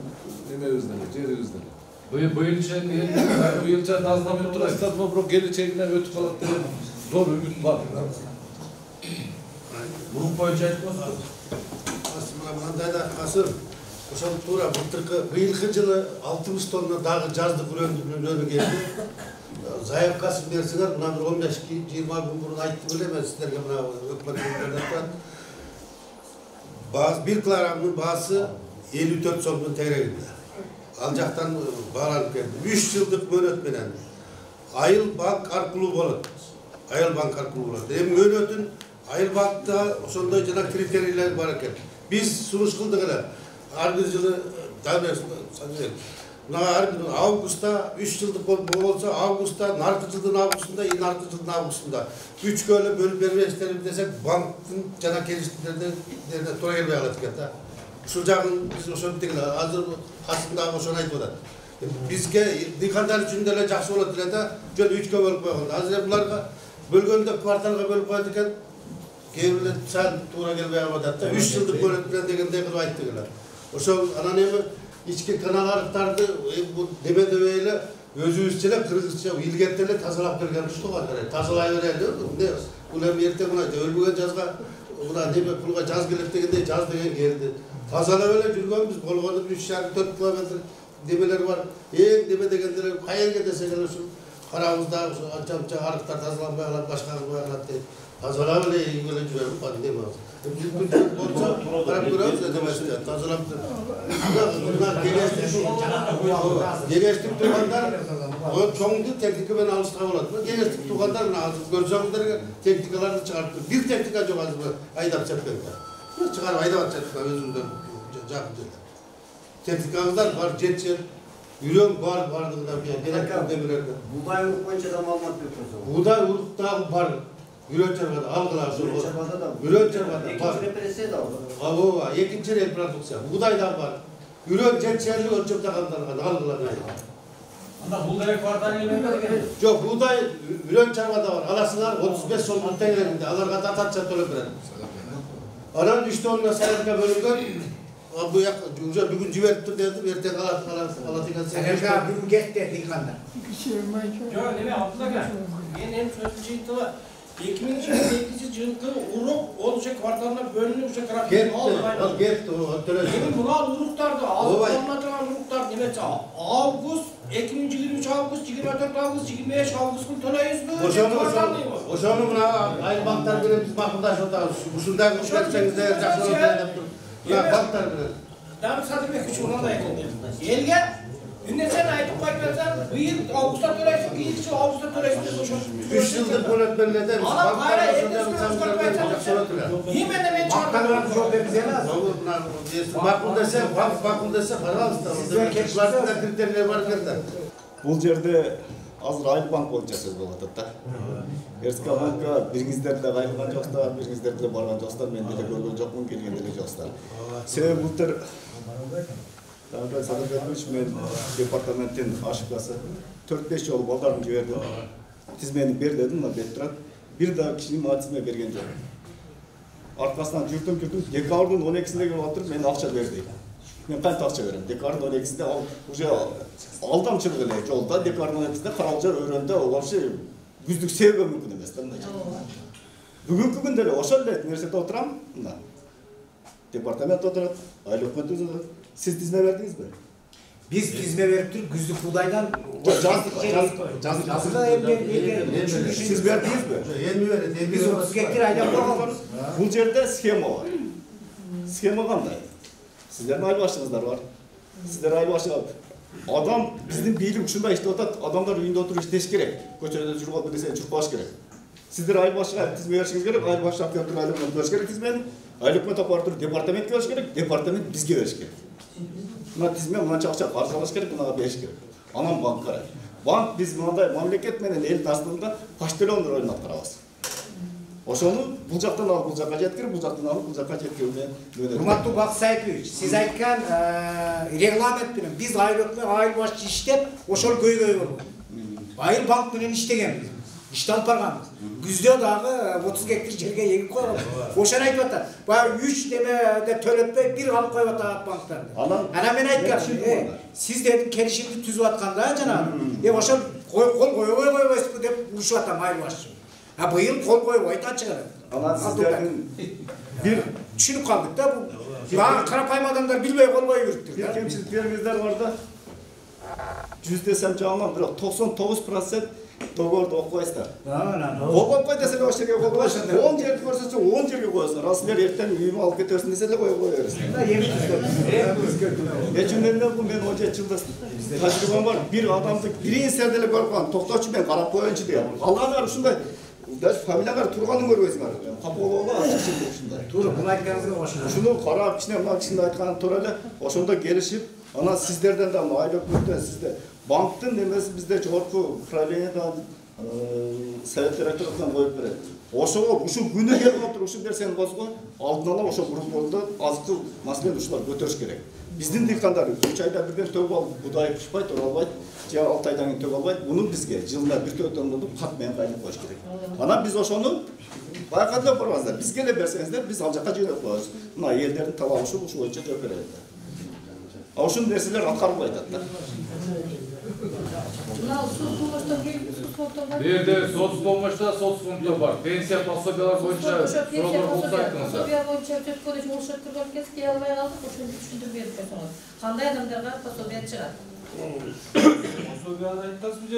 немебиз деле, жерибиз деле. Быйылча назданып турасыздар, бирок келечегине өтүп калат деген зор үмүт бар. Бурук боюнча айтып болсоңуз. Мындай да асыр. Ошол туура быйылкы жылы 60 тонна дагы жаздык үрөндү келди. Заявкасын берсеңер, мына 15-20 күн мурун айттым эле мен сиздерге, мына өкмөттөн турат. Bir kilogramның баасы 54 сомдун тегерегинде. Ал жактан бааланып келди. 3 жылдык мөөнөт менен Айыл банк аркылуу болот. Айыл банк аркылуу болот. Эми мөөнөтүн Айыл банкта ошондой жана критерийлер бар экен. Биз сунуш кылдык эле. Ар бир жылы августта 3 жылдык болсо августта, наркы жылдын августунда, наркы жылдын августунда 3 эле бөлүп бербейсиздерби десек, банктын жана келиштиктерде туура келбей калат экен да. Ушул жагын биз ошентип эле азыр касымдагы ошону айтып атат. Бизге дыйкандар үчүн деле жакшы болот эле да, жөн 3кө бөлүп койгон. Азыр буларга бөлгөндө кварталга бөлүп коет экен. Кээ бирлер сәл туура келбей калат да. 3 жылдык бөлөт менен дегендей кылып айттык эле. Ошол анан эми ички каналдарды демедебей эле өзүбүзчө эле кыргызча илгертип эле тазалап берген ушул тазалай берели. Бул эми эртең мына өлбөгөн жазга мына неме пулга жаз келет дегендей жаз деген келди. Тазалап эле жүргөнбүз, болгону 3,5-4 километр демелер бар. Эң деме дегендер кайерге десек эле ушул карабызда анча арыктар тазаланбай калат, башка кылбай калат дейт. Тазалап эле ийгеле жүрөбүз, кадим эмес. Болсо карап көрөбүз демесин, тазалап. Кеңештик туугандар, чоңду техника менен алышка болот. Кеңештик туугандар мына азыр көрсөңүздөр техникаларды чыгарып, бир техника жок азыр айдап чапкенде. Чыгарып айдап чапкан өзүңдөр жакын. Техникалар бар, жетчи. Үрөң бардыгында керек демелерде. Будай урук боюнча да маалымат берип койсоң. Будай уруктагы бар. Үрөң чарбада алгыла ошол. Үрөң чарбада бар. Экинчи репрессия да бар. Ооба, экинчи репродукция. Будай да бар. Үрөң жетчелик өлчөп тагандырган алгыла. Анда будай квартал элементтер. Жок, будай үрөң чарбада бар. Аласыңар 35 сомдун тегерегинде. Аларга тататча төлөп берет. Анан 3 тонна сайырга бөлүнгөн. Bu yak, bugün civerttir dedim, erten alat ekan. Sen bugün gitti dikanda. Yok, neme Abdullah ben hem sözcüydü var. 2028 yılkı uruk olacak kvartalına bölünüp şu grafik aldı. Gitti, o töleşti. Benim bunlar uruklardı, anlatılan uruklar demesi Ağustos, 2023 Ağustos, 24 Ağustos, 25 Ağustos'un töleyiz mi? Oşonu buna aynı banklar bile biz bakımdaş otarız. Uşundan kuşlarsanız da yaklaşık olarak yaptım. Buna banklar bile. Daha bir satırmak için ona da yakın değil. Elge, günde sen ayıp koymasan, bu yıl Ağustos'ta töreysin, bir yıl Ağustos'ta töreysin. 3 yıldır yönetmenle de Ana hayra etmesini çıkartmayacağım. Yemin de ben çağırdım. Çok bize lazım. Bakım dese para alsın. Keklarında kriterler var kadar. Бұл жерде азыр Айыл банк боюнча сөз болуп атат да. Эрска банкка бириңиздер да кайрылган жоксуздар, бириңиздер деле барган жоксуздар, мен деле көргөн жокмун, келген деле жоксуздар. Себеби былтыр Садырбекович мен департаменттин ошибкасы 4-5 жолу балдарын жибердим. Тизмени бер дедим, мына бет турат. Бир да кишинин мага тизме берген жок. Аркасынан жүрдүм, декабрдын 12-синде келип отуруп, мен акча берди. Мен кантип акча берем? Декабрдын 12-синде ал уже алдамчылык эле жолда, декабрдын 12-синде Каралжар өрөндө вообще күздүк себебі мүмкін емес та мына жерде. Бүгүнкү күндө эле ошол эле нерседе отурам, мына департамент отурат, айыл өкмөтү отурат. Сиз тизме бердиңизби? Biz tizme verip durup güzlük buğdaydan yazıda Siz verdiniz mi? Biz 30 hektar aydan koyalım. Bu yerde schema var. Schema qanday? Sizlerin aile başınızlar var. Sizler aile başınızlar. Adam bizden beylik uçunda işte adamlar uyunda oturup işleş gerek. Koçerede çürük alıp desene çürük baş gerek. Sizler aile başına tizme verişiniz gerek. Aile başına yaptığınız aile başına veriş gerek tizmeni. Aile hükümet apartırı departament veriş gerek. Departament bizge veriş gerek. Buna tizme buna çakça parçalaş gerek. Buna veriş gerek. Anam bankara. Bank biz mınдай mamleket menen elin aslında kaç trilyon oyun atkarabız. Oşonu bu жактан алып bu жакка жеткирип, bu жактан алып bu жакка жеткирип. Урматтуу Бакыт Сайкович, siz aytқан регламент менен biz айыл башчы иштеп, ошол көйгөй болгон. Айыл банк менен иштегенбиз. Иште алып барганбыз. Күздө дагы 30 гектар жерге егип койгон. Ошону айтып атат. Баягы 3 немеде төлөтпөй бир алып коюп атат банктарды. Ана мен айткам, siz dedim келишимди түзүп атканда жанагы. Ошол кол койбойсузбу деп урушуп атам айыл башчы. Быйыл кол койбойт ачыгы. Ана сиздердин bir düşünüp kaldık da bu karapayım adamlar bilmeye kol koyu yürüttük. Bir kemçiliklerimizler var da 100 desem canlam, 99% doğru okuyasınlar. Kol koy desene o şeye kol koyasın. 10 yer görse 10 yerge koyasın. Rasılar erten uyumu alıp getirsin dese de koyuyorsun. Geçimlerinden bu ben hoca çıldasın. Tecrübem var. Bir adamdı birini serdele görüp toktauçu ben karap koyuncu diye. Allah'ın var şunda. Даже фамилияга турганын көрбөйсүңөр. Капоолоо ачык чындык ушундай. Туура, буну айтканыңызга кошулам. Ушуну карап, кичине мына кишинин айтканын туура эле, ошондо келишип, анан сиздерден да айыл өкмөттөн сизде банктын немеси бизде жогорку управлениядан совет директорунан коюп берет. Ошого ушу күнү келип отуруп ушу нерсени козго, алдын ала ошо группада азыктуу маселени ушулар көтөрүш керек. Биздин дыйкандар 3 айда бирден төгүп алып, будай пишпайт, оралбайт. 6 aydan keyin tөгөбайт. Bunun bizge жылына bir töten bulup kat menен кайнап коюш керек. Анан биз ошону байкадап барбаңыздар. Бизге эле берсеңиздер, биз ал жакка жөнөп коебуз. Мына элдердин талабы ушу боюнча жооп берет. Ошол нерселер аткарылбай атат да. Берде соцпомощта соцфонддор бар. Пенсия пособиялар боюнча суроолор болсо айтыңыздар. Пособия боюнча өткөн үчүн ошо турган кез келе албай калдык, ошону түшүндүрүп берип койсоңуз. Кандай адамдарга пособия чыгат? Пособияны айтасызбы же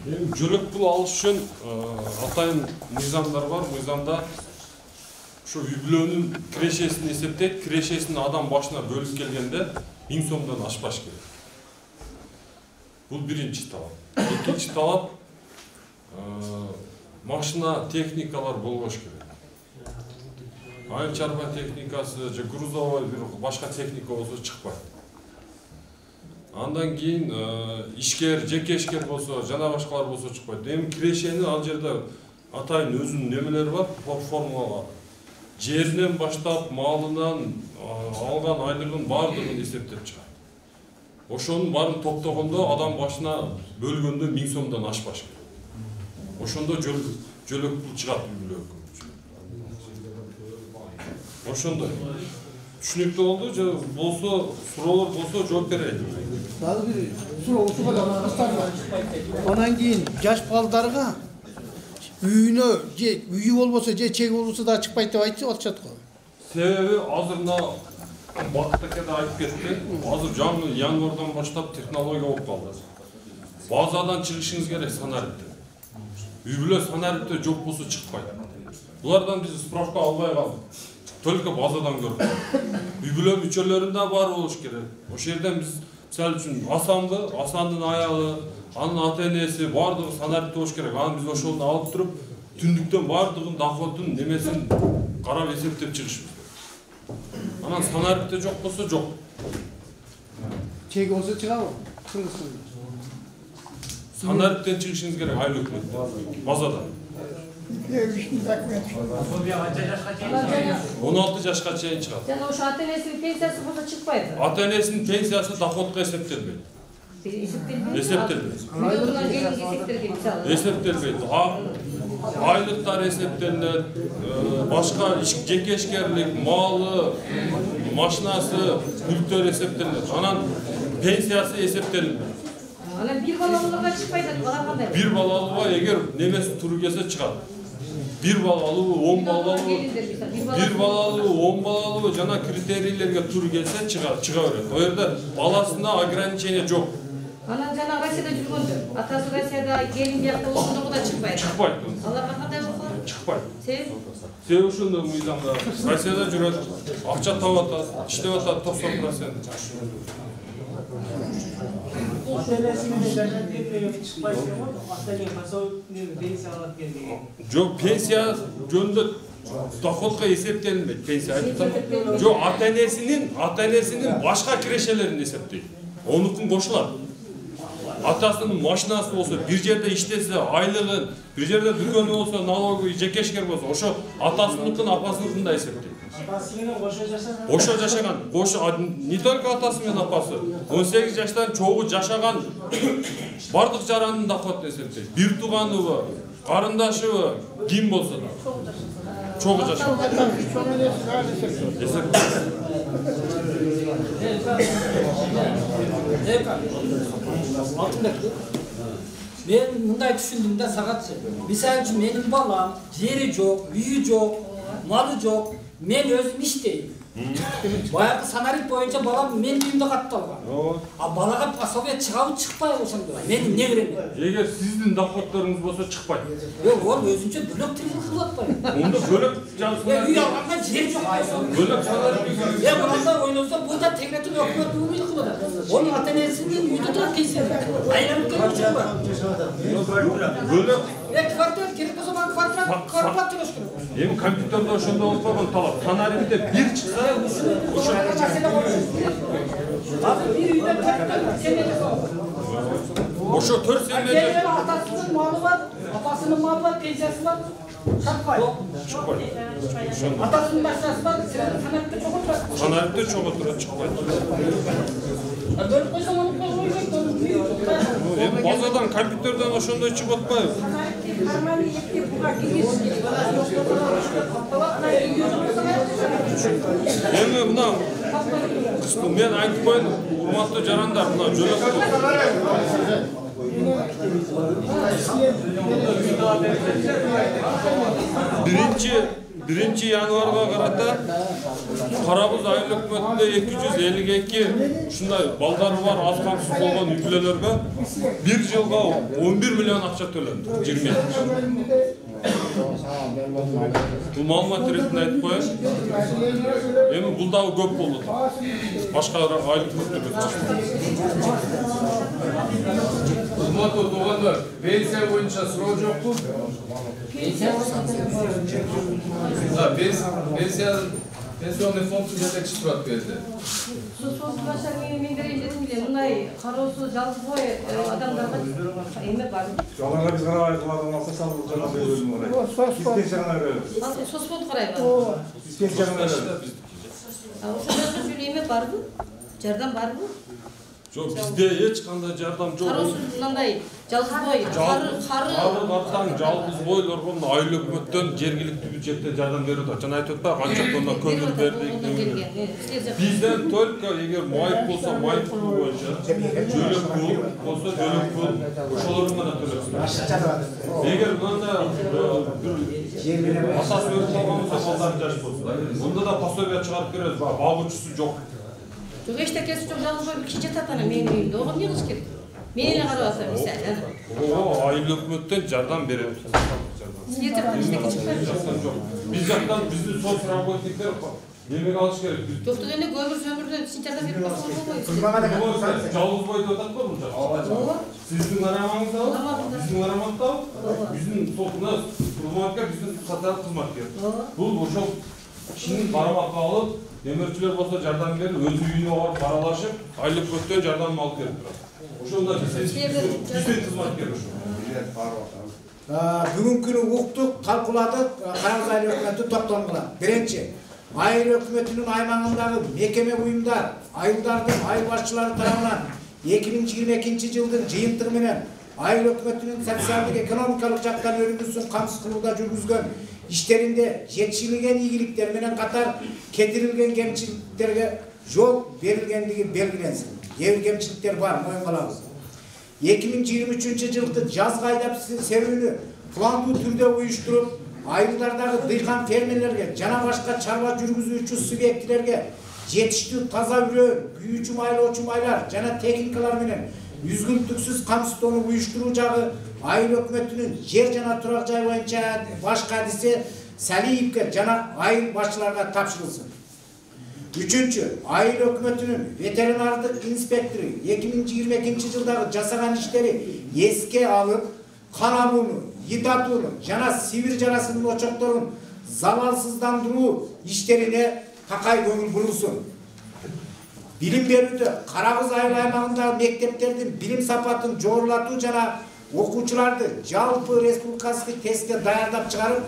Жөлөк пул алыш үчүн атайын мыйзамдар бар. Мыйзамда ушу үй бүлөнүн кирешесин эсептейт. Кирешесин адам башына бөлүп келгенде 1000 сомдон ашпаш керек. Бул биринчи талап. Экинчи талап машина техникалар болбош керек. Айыл чарба техникасы, же грузовой бир башка техника болсо чыкпайт. Андан кийин ишкер, жеке ишкер болсо, жана башкалар болсо чыкпайт. Эми кирешени ал жерде атайын өзүнүн немелери бар, формулалар. Жеринен баштап, малынан алган айлыгын бардыгын эсептеп чыгат. Ошонун баарын топтогондо адам башына бөлгөндө 1000 сомдон ашпаш керек. Ошондо жөлөк пул чыгат үй бүлөгө. Ошондой. Түшүнүктүү болду же болсо суроолор болсо жооп берейин. Дагы бир суроо ушуга да башталды. Анан кийин жаш балдарга үйүнө же үйү болбосо же чеги болбосо да чыкпайт деп айтчы атышат го. Себеби азырына Бакыт аке да айтып кетти. Азыр жаңы январдан баштап технология болуп калды. Базадан чыгышыңыз керек санариптен. Үй бүлө санарипте жок болсо чыкпайт. Булардан биз справка албай калдык. Только базадан көрдүк. Үй бүлө мүчөлөрүндө бар болуш керек. Ошол жерден биз мисалы үчүн Асандын аялы, анын ата-энеси бардыгы санарипте болуш керек. Анан биз ошону алып туруп, түндүктөн бардыгын доходун немесин карап эсептеп чыгышыбыз керек. Анан санарипте жок болсо жок. Чеги болсо чыгабы? Санариптен чыгышыңыз керек айыл өкмөт базадан. 16 жашка чейин чыгат. Жана ошо ата-энесинин пенсиясы болсо чыкпайбы? Ата-энесинин пенсиясы доходко эсептелбейт. Эсептелбейт. Эсептелбейт. Айлыктар эсептелет, башка жеке ишкерлик, малы, машинасы, мүлктөр эсептелет. Анан пенсиясы эсептелинбейт. Анан бир балалууларга чыкпайт, бала кандай? Бир балалууга эгер немеси туура келсе чыгат. 1 балалуу, 10 балалуу, 1 балалуу, 10 балалуу жана критерийлерге туура келсе чыга берет. О жерде баласына ограничение жок. Анан жана Россияда жүргөндө, атасы Россияда, келин биякта болгондо да чыкпайт. Чыкпайт. Аларга кандай болот? Чыкпайт. Себеби ушундай мыйзамда Россияда жүрөт, акча таап атат, иштеп атат 90%. Жок, пенсия жөнүндө доходго эсептелинбейт. Пенсия айтып жок, ата-энесинин башка кирешелерин эсептейт. Онукун кошулат. Атасынын машинасы болсо, бир жерде иштесе, айлыгын, бир жерде дүкөнү болсо, налоги жекешкер болсо, ошо атасыныкын, апасыныкын да эсептейт. Кошо жашаган, не только атасы менен апасы, 18 жаштан чогуу жашаган бардык жаранын доходун эсептейт. Бир тууганыбы, карындашыбы, ким болсо да. Чогуу жашаган. Мен мындай түшүндүм да сагатчы. Мисалы үчүн менин балам жери жок, үйү жок, малы жок. Мен өзүм иштейм. Баягы санарит боюнча балам менин үйүмдө катталган. А балага пособие чыгабы чыкпайбы ошондо? Менин не берем? Эгер сиздин доходдоруңуз болсо чыкпайт. Жок, ол өзүнчө бөлөк тилин кылып атпайбы? Онда бөлөк үй алганга жер жок болсо. Бөлөк санарит. Мындай ойлонсо бул да тегеректен өкмөт уюлду кылып атат. Онун ата-энесинин үйдө турат кийсе. Айланып бөлөк квартира керек болсо бана квартира төлөш керек. Эми компьютерде ошондо болуп койгон талап. Санаритте бир чыкса, ошо бир үйдө 4 семья бар. Ошо 4 семья. Атасынын малы бар, апасынын малы бар, пенсиясы бар. Чыкпайт. Атасынын машинасы бар, санаритте чогуу турат. Санаритте чогуу турат, чыкпайт. Бөлүп койсоң аны койбойт. Эми базадан компьютерден ошондой чыгып атпайбы? Эми мына мен айтып коеюн, урматтуу жарандар, мына Birinci yanvarga karata Karabuz Ayıl Hükümeti'nde 252 ушундай балдары бар аз камсыз болгон үй-бүлөлөргө 1 жылга 11 миллион акча төлөндү. 20. Бул маалымат иретинде айтып коеюн. Эми бул дагы көп болду. Башка айлык өтөбөт. Урматтуу туугандар, пенсия боюнча суроо жокпу? Пенсионный фонд жетекчи турат бу жерде. Сот башчы мен берейин дедим эле, мындай кароосуз жалгыз адамдарга эме бар. Аларга биз карабай кыладыган болсо салып жана бөлүм бар. Диспенсер гана беребиз. Соцфонд карайбы? Диспенсер гана беребиз. Ошол жерде эме барбы? Жардам барбы? Жок, бизде эч кандай жардам жок. Кароосуз мындай жалгыз бой, картаң жалгыз бойлорго айыл өкмөттөн жергиликтүү бюджеттен жардам берип атат. Жана айтып атпайбы, канча тонна көмүр бердик. Бизден только эгер майып болсо майып пулу боюнча, жөлөк пул болсо жөлөк пул, ошолорун гана төлөйбүз. Эгер мындай бир асас өрүп калган болсо, балдар жаш болсо, мында да пособие чыгарып беребиз, багуучусу жок. Жок, эчтекеси жок, жалгыз бой бир киши жатат анан менин үйүмдө. Ого эмне кылыш керек? Мен эле карап атам мисалы. Айыл өкмөттөн жардам беребиз. Силер эчтеке чыкпайбы? Биз жактан биздин соцработниктер эмеге алыш керек. Жок дегенде көмүр сөмүрдөн жардам берип койсо болбойбу. Жалгыз бой деп атат го мынча. Ооба. Сиздин карамаңызда, биздин карамакта, биздин сотуна урматка биздин социалдык кызматкер. Бул ошол кишинин барабакка алып, демирчилер болсо жардам берип, өз үйүнө барып баралашып, айыл өкмөттөн жардам алып берип турат. Ошондо биздин кызматкер ошо. Бүгүнкү күнү уктук, талкууладык, Карабыз айыл өкмөтү токтом кылат. Биринчи, айыл өкмөтүнүн аймагындагы мекеме уюмдар, айылдардын айыл башчылары тарабынан 2022 жылдын жыйынтыгы менен айыл өкмөтүнүн социалдык экономикалык жактан өрүгүсүн камсыз кылууда жүргүзгөн иштеринде жетишилген ийгиликтер менен катар кетирилген кемчиликтерге жол берилгендиги белгиленсин. Кээ бир кемчиликтер бар, моюнга алабыз. 2023 жылкы жазгы айдап серүүнү пландуу түрдө уюштуруп, айылдардагы дыйкан фермерлерге жана башка чарба жүргүзүүчү субъектилерге жетиштүү таза үрөө, күйүүчү майлоочу майлар жана техникалар менен үзгүлтүксүз камсыздоону уюштуруу жагы айыл өкмөтүнүн жер жана турак жай боюнча баш кадиси Салиевке жана айыл башчыларга тапшырылсын. Үчүнчү, айыл өкмөтүнүн ветеринардык инспектору 2022 жылдагы жасаган иштери эске алып, кан алууну, ит атууну жана сибир жарасынын очокторун залалсыздандыруу иштерине такай көңүл бурулсун. Билим берүүдө Карагыз айыл аймагындагы мектептердин билим сапатын жогорулатуу жана окуучуларды жалпы республикалык тестке даярдап чыгарып,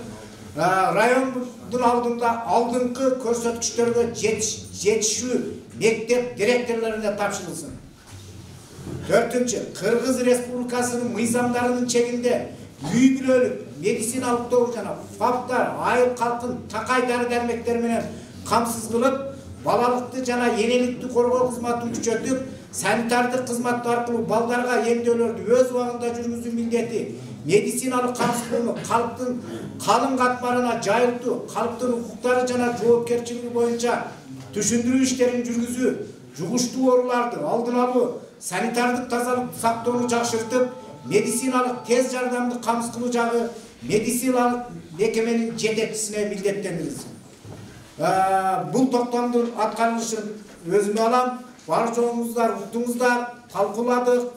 райондун алдында алдыңкы көрсөткүчтөргө жетишүү мектеп директорлоруна тапшырылсын. 4-чү, Кыргыз Республикасынын мыйзамдарынын чегинде үй бүлөлүк медициналык тобу жана фаптар айыл калкын такай дары-дармектер менен камсыз кылып, балалыкты жана энеликти коргоо кызматын күчөтүп, санитардык кызмат аркылуу балдарга эмдөөлөрдү өз убагында жүргүзүү милдети, медициналык камсыздоону калктын калың катмарына жайылтуу, калктын укуктары жана жоопкерчилиги боюнча түшүндүрүү иштерин жүргүзүү, жугуштуу ооруларды алдын алуу, санитардык тазалык сактоону жакшыртып, медициналык тез жардамды камсыз кылуу жагы медициналык мекеменин жетекчисине милдеттендирилсин. Бул токтомдун аткарылышын өзүмө алам. Барчаңыздар уктуңуздар, талкууладык.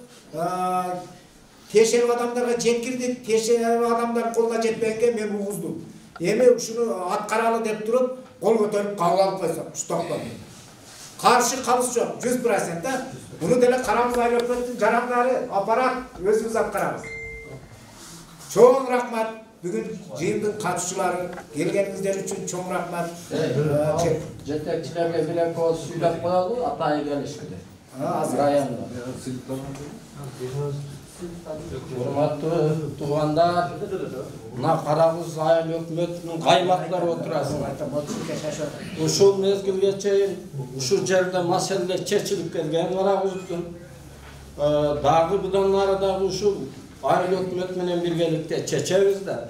Тиешелүү адамдарга жеткирдик, тиешелүү адамдар колуна жетпегенге мен угуздум. Эми ушуну аткаралы деп туруп, кол көтөрүп кабыл алып койсок, ушу токтомду. Каршы калыш жок, 100%. Буну деле Карагыз айыл өкмөтүнүн жарандары аппарат өзүбүз аткарабыз. Чоң рахмат. Бүгүн жыйындын катышчылары келгениңиздер үчүн чоң рахмат. Жетекчилерге бир коз сүйлөп коелу, атайы келишти. Районда. Урматтуу туугандар, мына Карагыз айыл өкмөтүнүн каймактары отурасың. Ушул мезгилге чейин ушул жерде маселелер чечилип келген Карагыздын. Дагы будан ары дагы ушул айыл өкмөт менен биргеликте чечебиз да.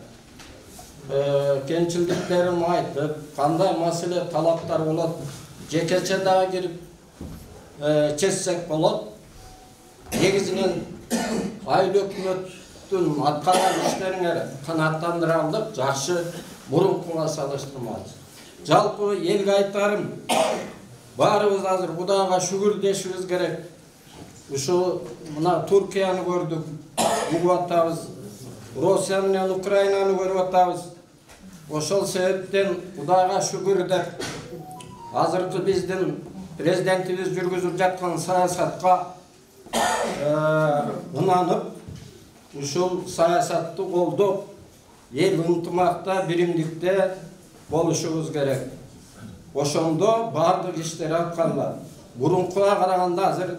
Кемчилдиктерин айтып, кандай маселе талаптар болот, жекече дагы кирип чечсек болот. Негизинен айыл өкмөттүн аткарган иштериңер канааттандырылып, жакшы мурункуга салыштырмабыз. Жалпы элге айтарым, баарыбыз азыр Кудайга шүгүр дешибиз керек. Ушу мына Туркияны көрдүк, угуп атабыз. Россия менен Украинаны көрүп атабыз. Ошол себептен Кудайга шүгүр деп азыркы биздин президентибиз жүргүзүп жаткан саясатка ынанып, ушул саясатты колдоп, эл ынтымакта, биримдикте болушубуз керек. Ошондо бардык иштер аткарылат. Мурункуга караганда азыр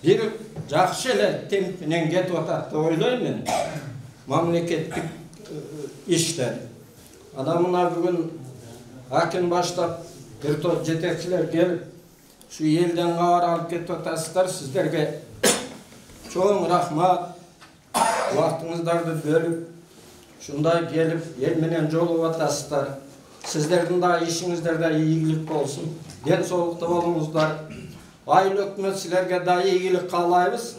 бир жакшы эле темп менен кетип атат деп ойлойм мен. Мамлекеттик иштер. Адамына бүгүн аким баштап бир топ жетекчилер келип, şu елден кабар алып кетип атасыздар. Сиздерге чоң рахмат. Убактыңыздарды бөлүп, ушундай келип, эл менен жолугуп атасыздар. Сиздердин да ишиңиздер да ийгилик болсун. Ден соолукта болуңуздар. Айыл өкмөт силерге да ийгилик каалайбыз.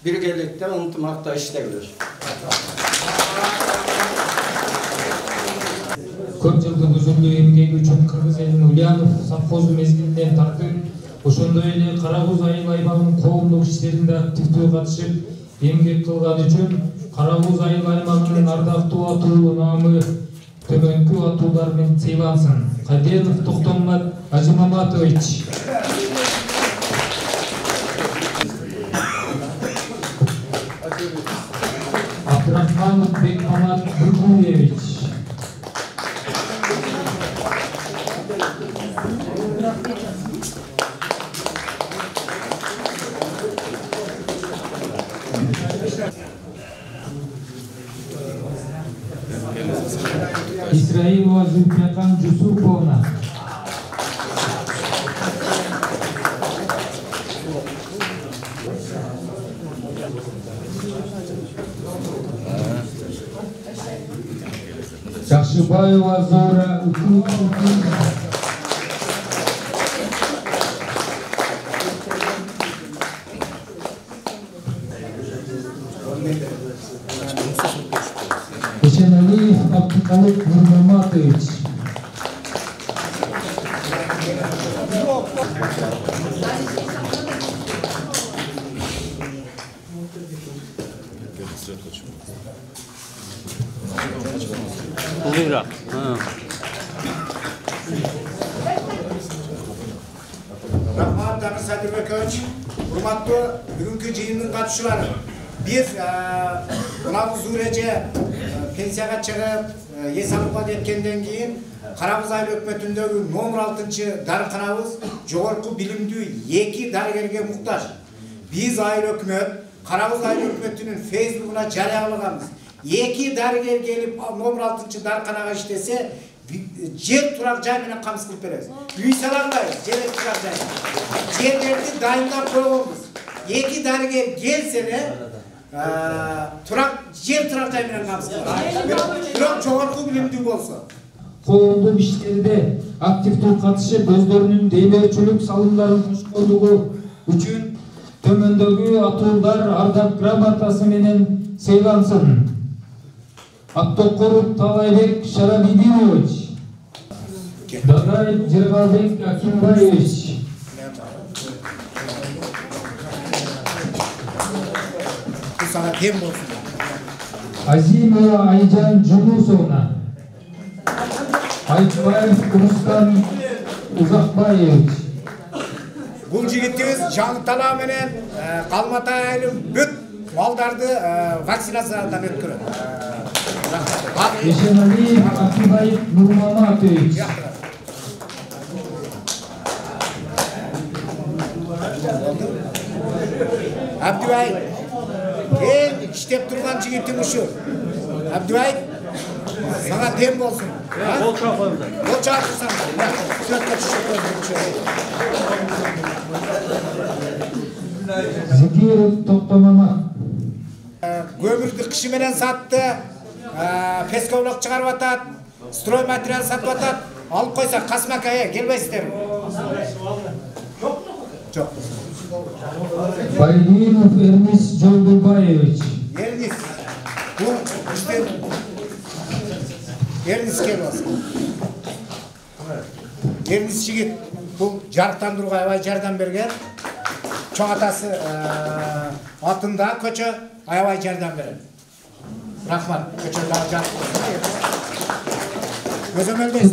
Биргеликте ынтымакта иштегилер. Көп жылдык үзүлүү эмгеги үчүн Кыргыз элинин Ульянов совхозу мезгилинен тартып, ошондой эле Карагыз айыл аймагынын коомдук иштеринде активдүү катышып, эмгек кылган үчүн Карагыз айыл аймагынын ардактуу атуу наамы төмөнкү атуулар менен сыйлансын. Каденов Токтомат Ажимаматович, Абдрахманов Бекмамат Бургуевич, Исраилова Зульфикан Жусуповна, Акчыбаева Зора Ишеналиев Абдыкалык Нурмаматович. Узыйраак. Рахмат Дамир Садырбекович, урматтуу бүгүнкү жыйындын катышуулары. Биз мына Зуреже пенсияга чыгып, эс алууга жеткенден кийин Карабыз айыл өкмөтүндөгү номер 6 дарыканабыз жогорку билимдүү 2 дарыгерге муктаж. Биз айыл өкмөт Карабыз айыл өкмөтүнүн Facebook'una жарыялаганбыз. 2 дарыгер келип номер 6 дарыканага иштесе, жер турак жай менен камсыз кылып беребиз. Үй салаңбайбыз, жер турак жай. Жерлерди дайындап койгонбуз. 2 дарыгер келсе турак жер турак жай менен камсыз кылабыз. Бирок жогорку билимдүү болсо. Коомдук иштерде активдүү катышып, өздөрүнүн дейлөөчүлүк салымдарын кошкондугу үчүн төмөндөгү атуулдар ардак грамотасы менен сыйлансын. Аттокоров Талайбек Шарабидинович, Дадаев Жергалбек Акимбаевич, Азимова Айжан Жунусовна, Айтбаев Рустам Узакбаевич. Бул жигитибиз жаңы талаа менен Калматай айылын бүт малдарды вакцинациядан өткөрөт. Ишеналиев Акибаев Нурмаматович. Абдыбай, эң иштеп турган жигитим ушу. Абдыбай, сага тем болсун. Болча коюңдар. Болча турсаң. Сөткө түшүп Закиров Токтомама. Көмүрдү кышы менен сатты. Песковлок чыгарып атат, строй материал сатып атат. Алып койса Касмака келбейсиздерби? Жок. Байлинов Эрнис Жолдубаевич. Эрнис. Бул иштен Эрнис келбес. Эрнис жигит бул жарыктандырууга аябай жардам берген. Чоң атасы атында көчө аябай жардам берет. Рахмат.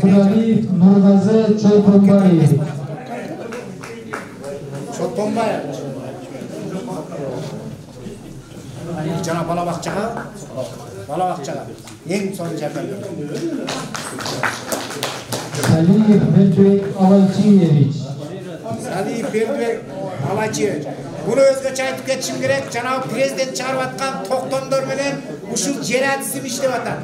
Кудалиев Нургазы Чолпонбаев. Чолпонбаев. Жана бала бакчага эң сонун жардам берет. Салиев Бердибек Алайчиевич. Салиев Бердибек Алайчиевич. Bunu özgöçe aytıp geçişim gerek. Janabı prezident çağırıp atkan toktondor menen uşul jер адисин иштеп атат.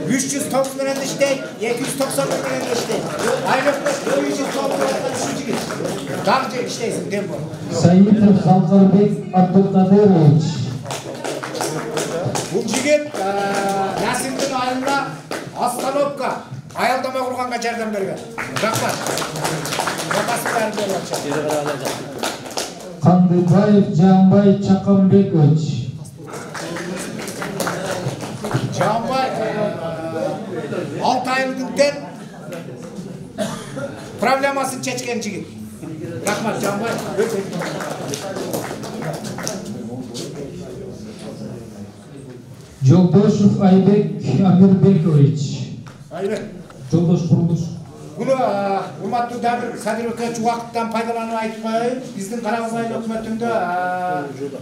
390 менен иштейт, 290 менен иштейт. Айлыкта 390 аткан ушул жигит. Дагы иштейсиң дем бол. Саитов Залкарбек Абдулкадырович. Бул жигит Насимдин айылында остановка аялдама курганга жардам берген. Рахмат. Кандыбаев Жамбай Чакамбекович. Жамбай 6 айылдыктен проблемасын чечкен жигит. Рахмат Жамбай. Жолдошев Айбек Амирбекович. Айбек. Жолдош курулуш. Bunu урматтуу Дамир Садырбекович убакыттан пайдаланып айтып коеюн. Биздин Карабыз айыл өкмөтүндө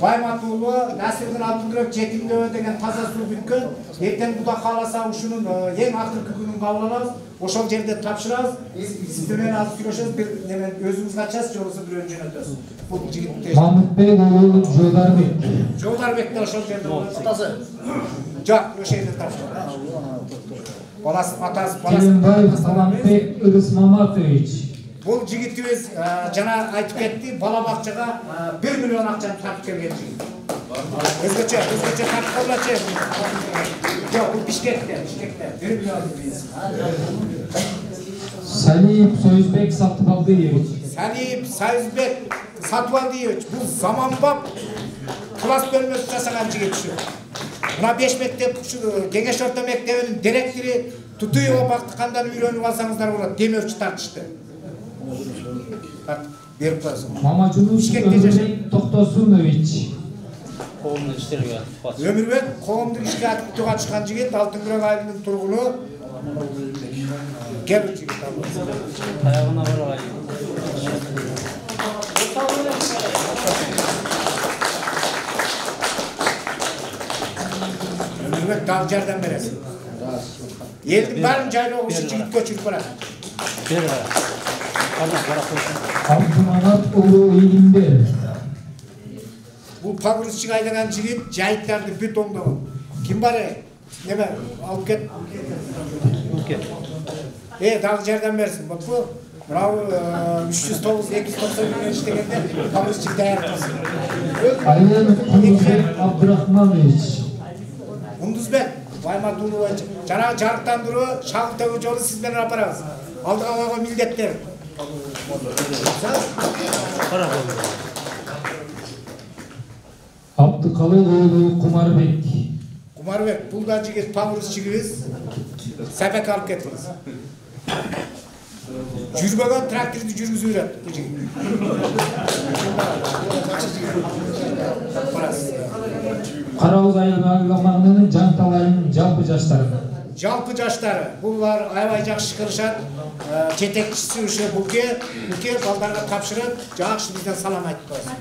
Баймат уулу Насирдин Алтынкүрөк жетимдөө деген таза суу бүткөн. Эртең Куда кааласа ушунун эң акыркы күнүн кабыл алабыз. Ошол жерде тапшырабыз. Сиздер менен алып сүйлөшөбүз. Бир немен өзүңүз качасыз, жобосу бирөөнү жөнөтөсүз. Бул жигитте Мамытбек уулу Жолдарбек. Жолдарбек да ошол жерде болот. Атасы. Жок, ошол жерде тапшырабыз. Баласы атасы Келимбаев Саламбек Ырысмаматович. Бул жигитибиз жана айтып кетти, бала бакчага 1 миллион акчаны тартып келген жигит. Özgürce tartışmalar. Yok, bu Bişkek'te. Salip Soyuzbek Satıbaldıyeviç. Salip Soyuzbek Satıbaldıyeviç. Bu zamanbap klas bölmesi жасаған жігіт şu. Buna 5 mektep, şu Gengeş Orta Mektebi'nin direktörü Tutuyeва Бақтықандан үйреніп алсаңыздар болады, демеуші тартышты. Беріп қойсын. Мамажунов Өмірбек Тоқтосунович. Өмірбек қоғамдық ішке атып шыққан жігіт, Алтынкүрек айылының тұрғыны. Кел жігіт алып. Аяғына барай. Өмірбек дағы жардан бересің. Елдің барын жайлауы үшін жігіт көшіріп барады. Алтынағат ұлы Елімбер. Bu pagırışçı aylanan jigit jayıtlardı betondavan. Kim var ya? Ne var? Alıp ket. Dağı жерden versin. Bak bu. Bravo 309 290 milyon işlegende pagırışçı dayar kalsın. Ayın Kunduzbek Abdurrahmanoviç. Kunduzbek. Vaymatunu jana жарыктандыруу, шагыл төгүү жолу siz менен апарабыз. Алдыга койгон милдеттер. Abdükalil oğlu Kumarbek. Kumarbek, бұл да жігіт памырыз жігіміз, сәпек алып кеттіңіз. Жүрбеген тракторды жүргізу үйрет, бұл жігіт. Қарауыз айылмағының Жанталайының жалпы жаштары. Жалпы жаштары, бұлар айбай жақсы қырышат, жетекшісі үші бұлке балдарға тапшырып, жақшы бізден салам айтып қойсын.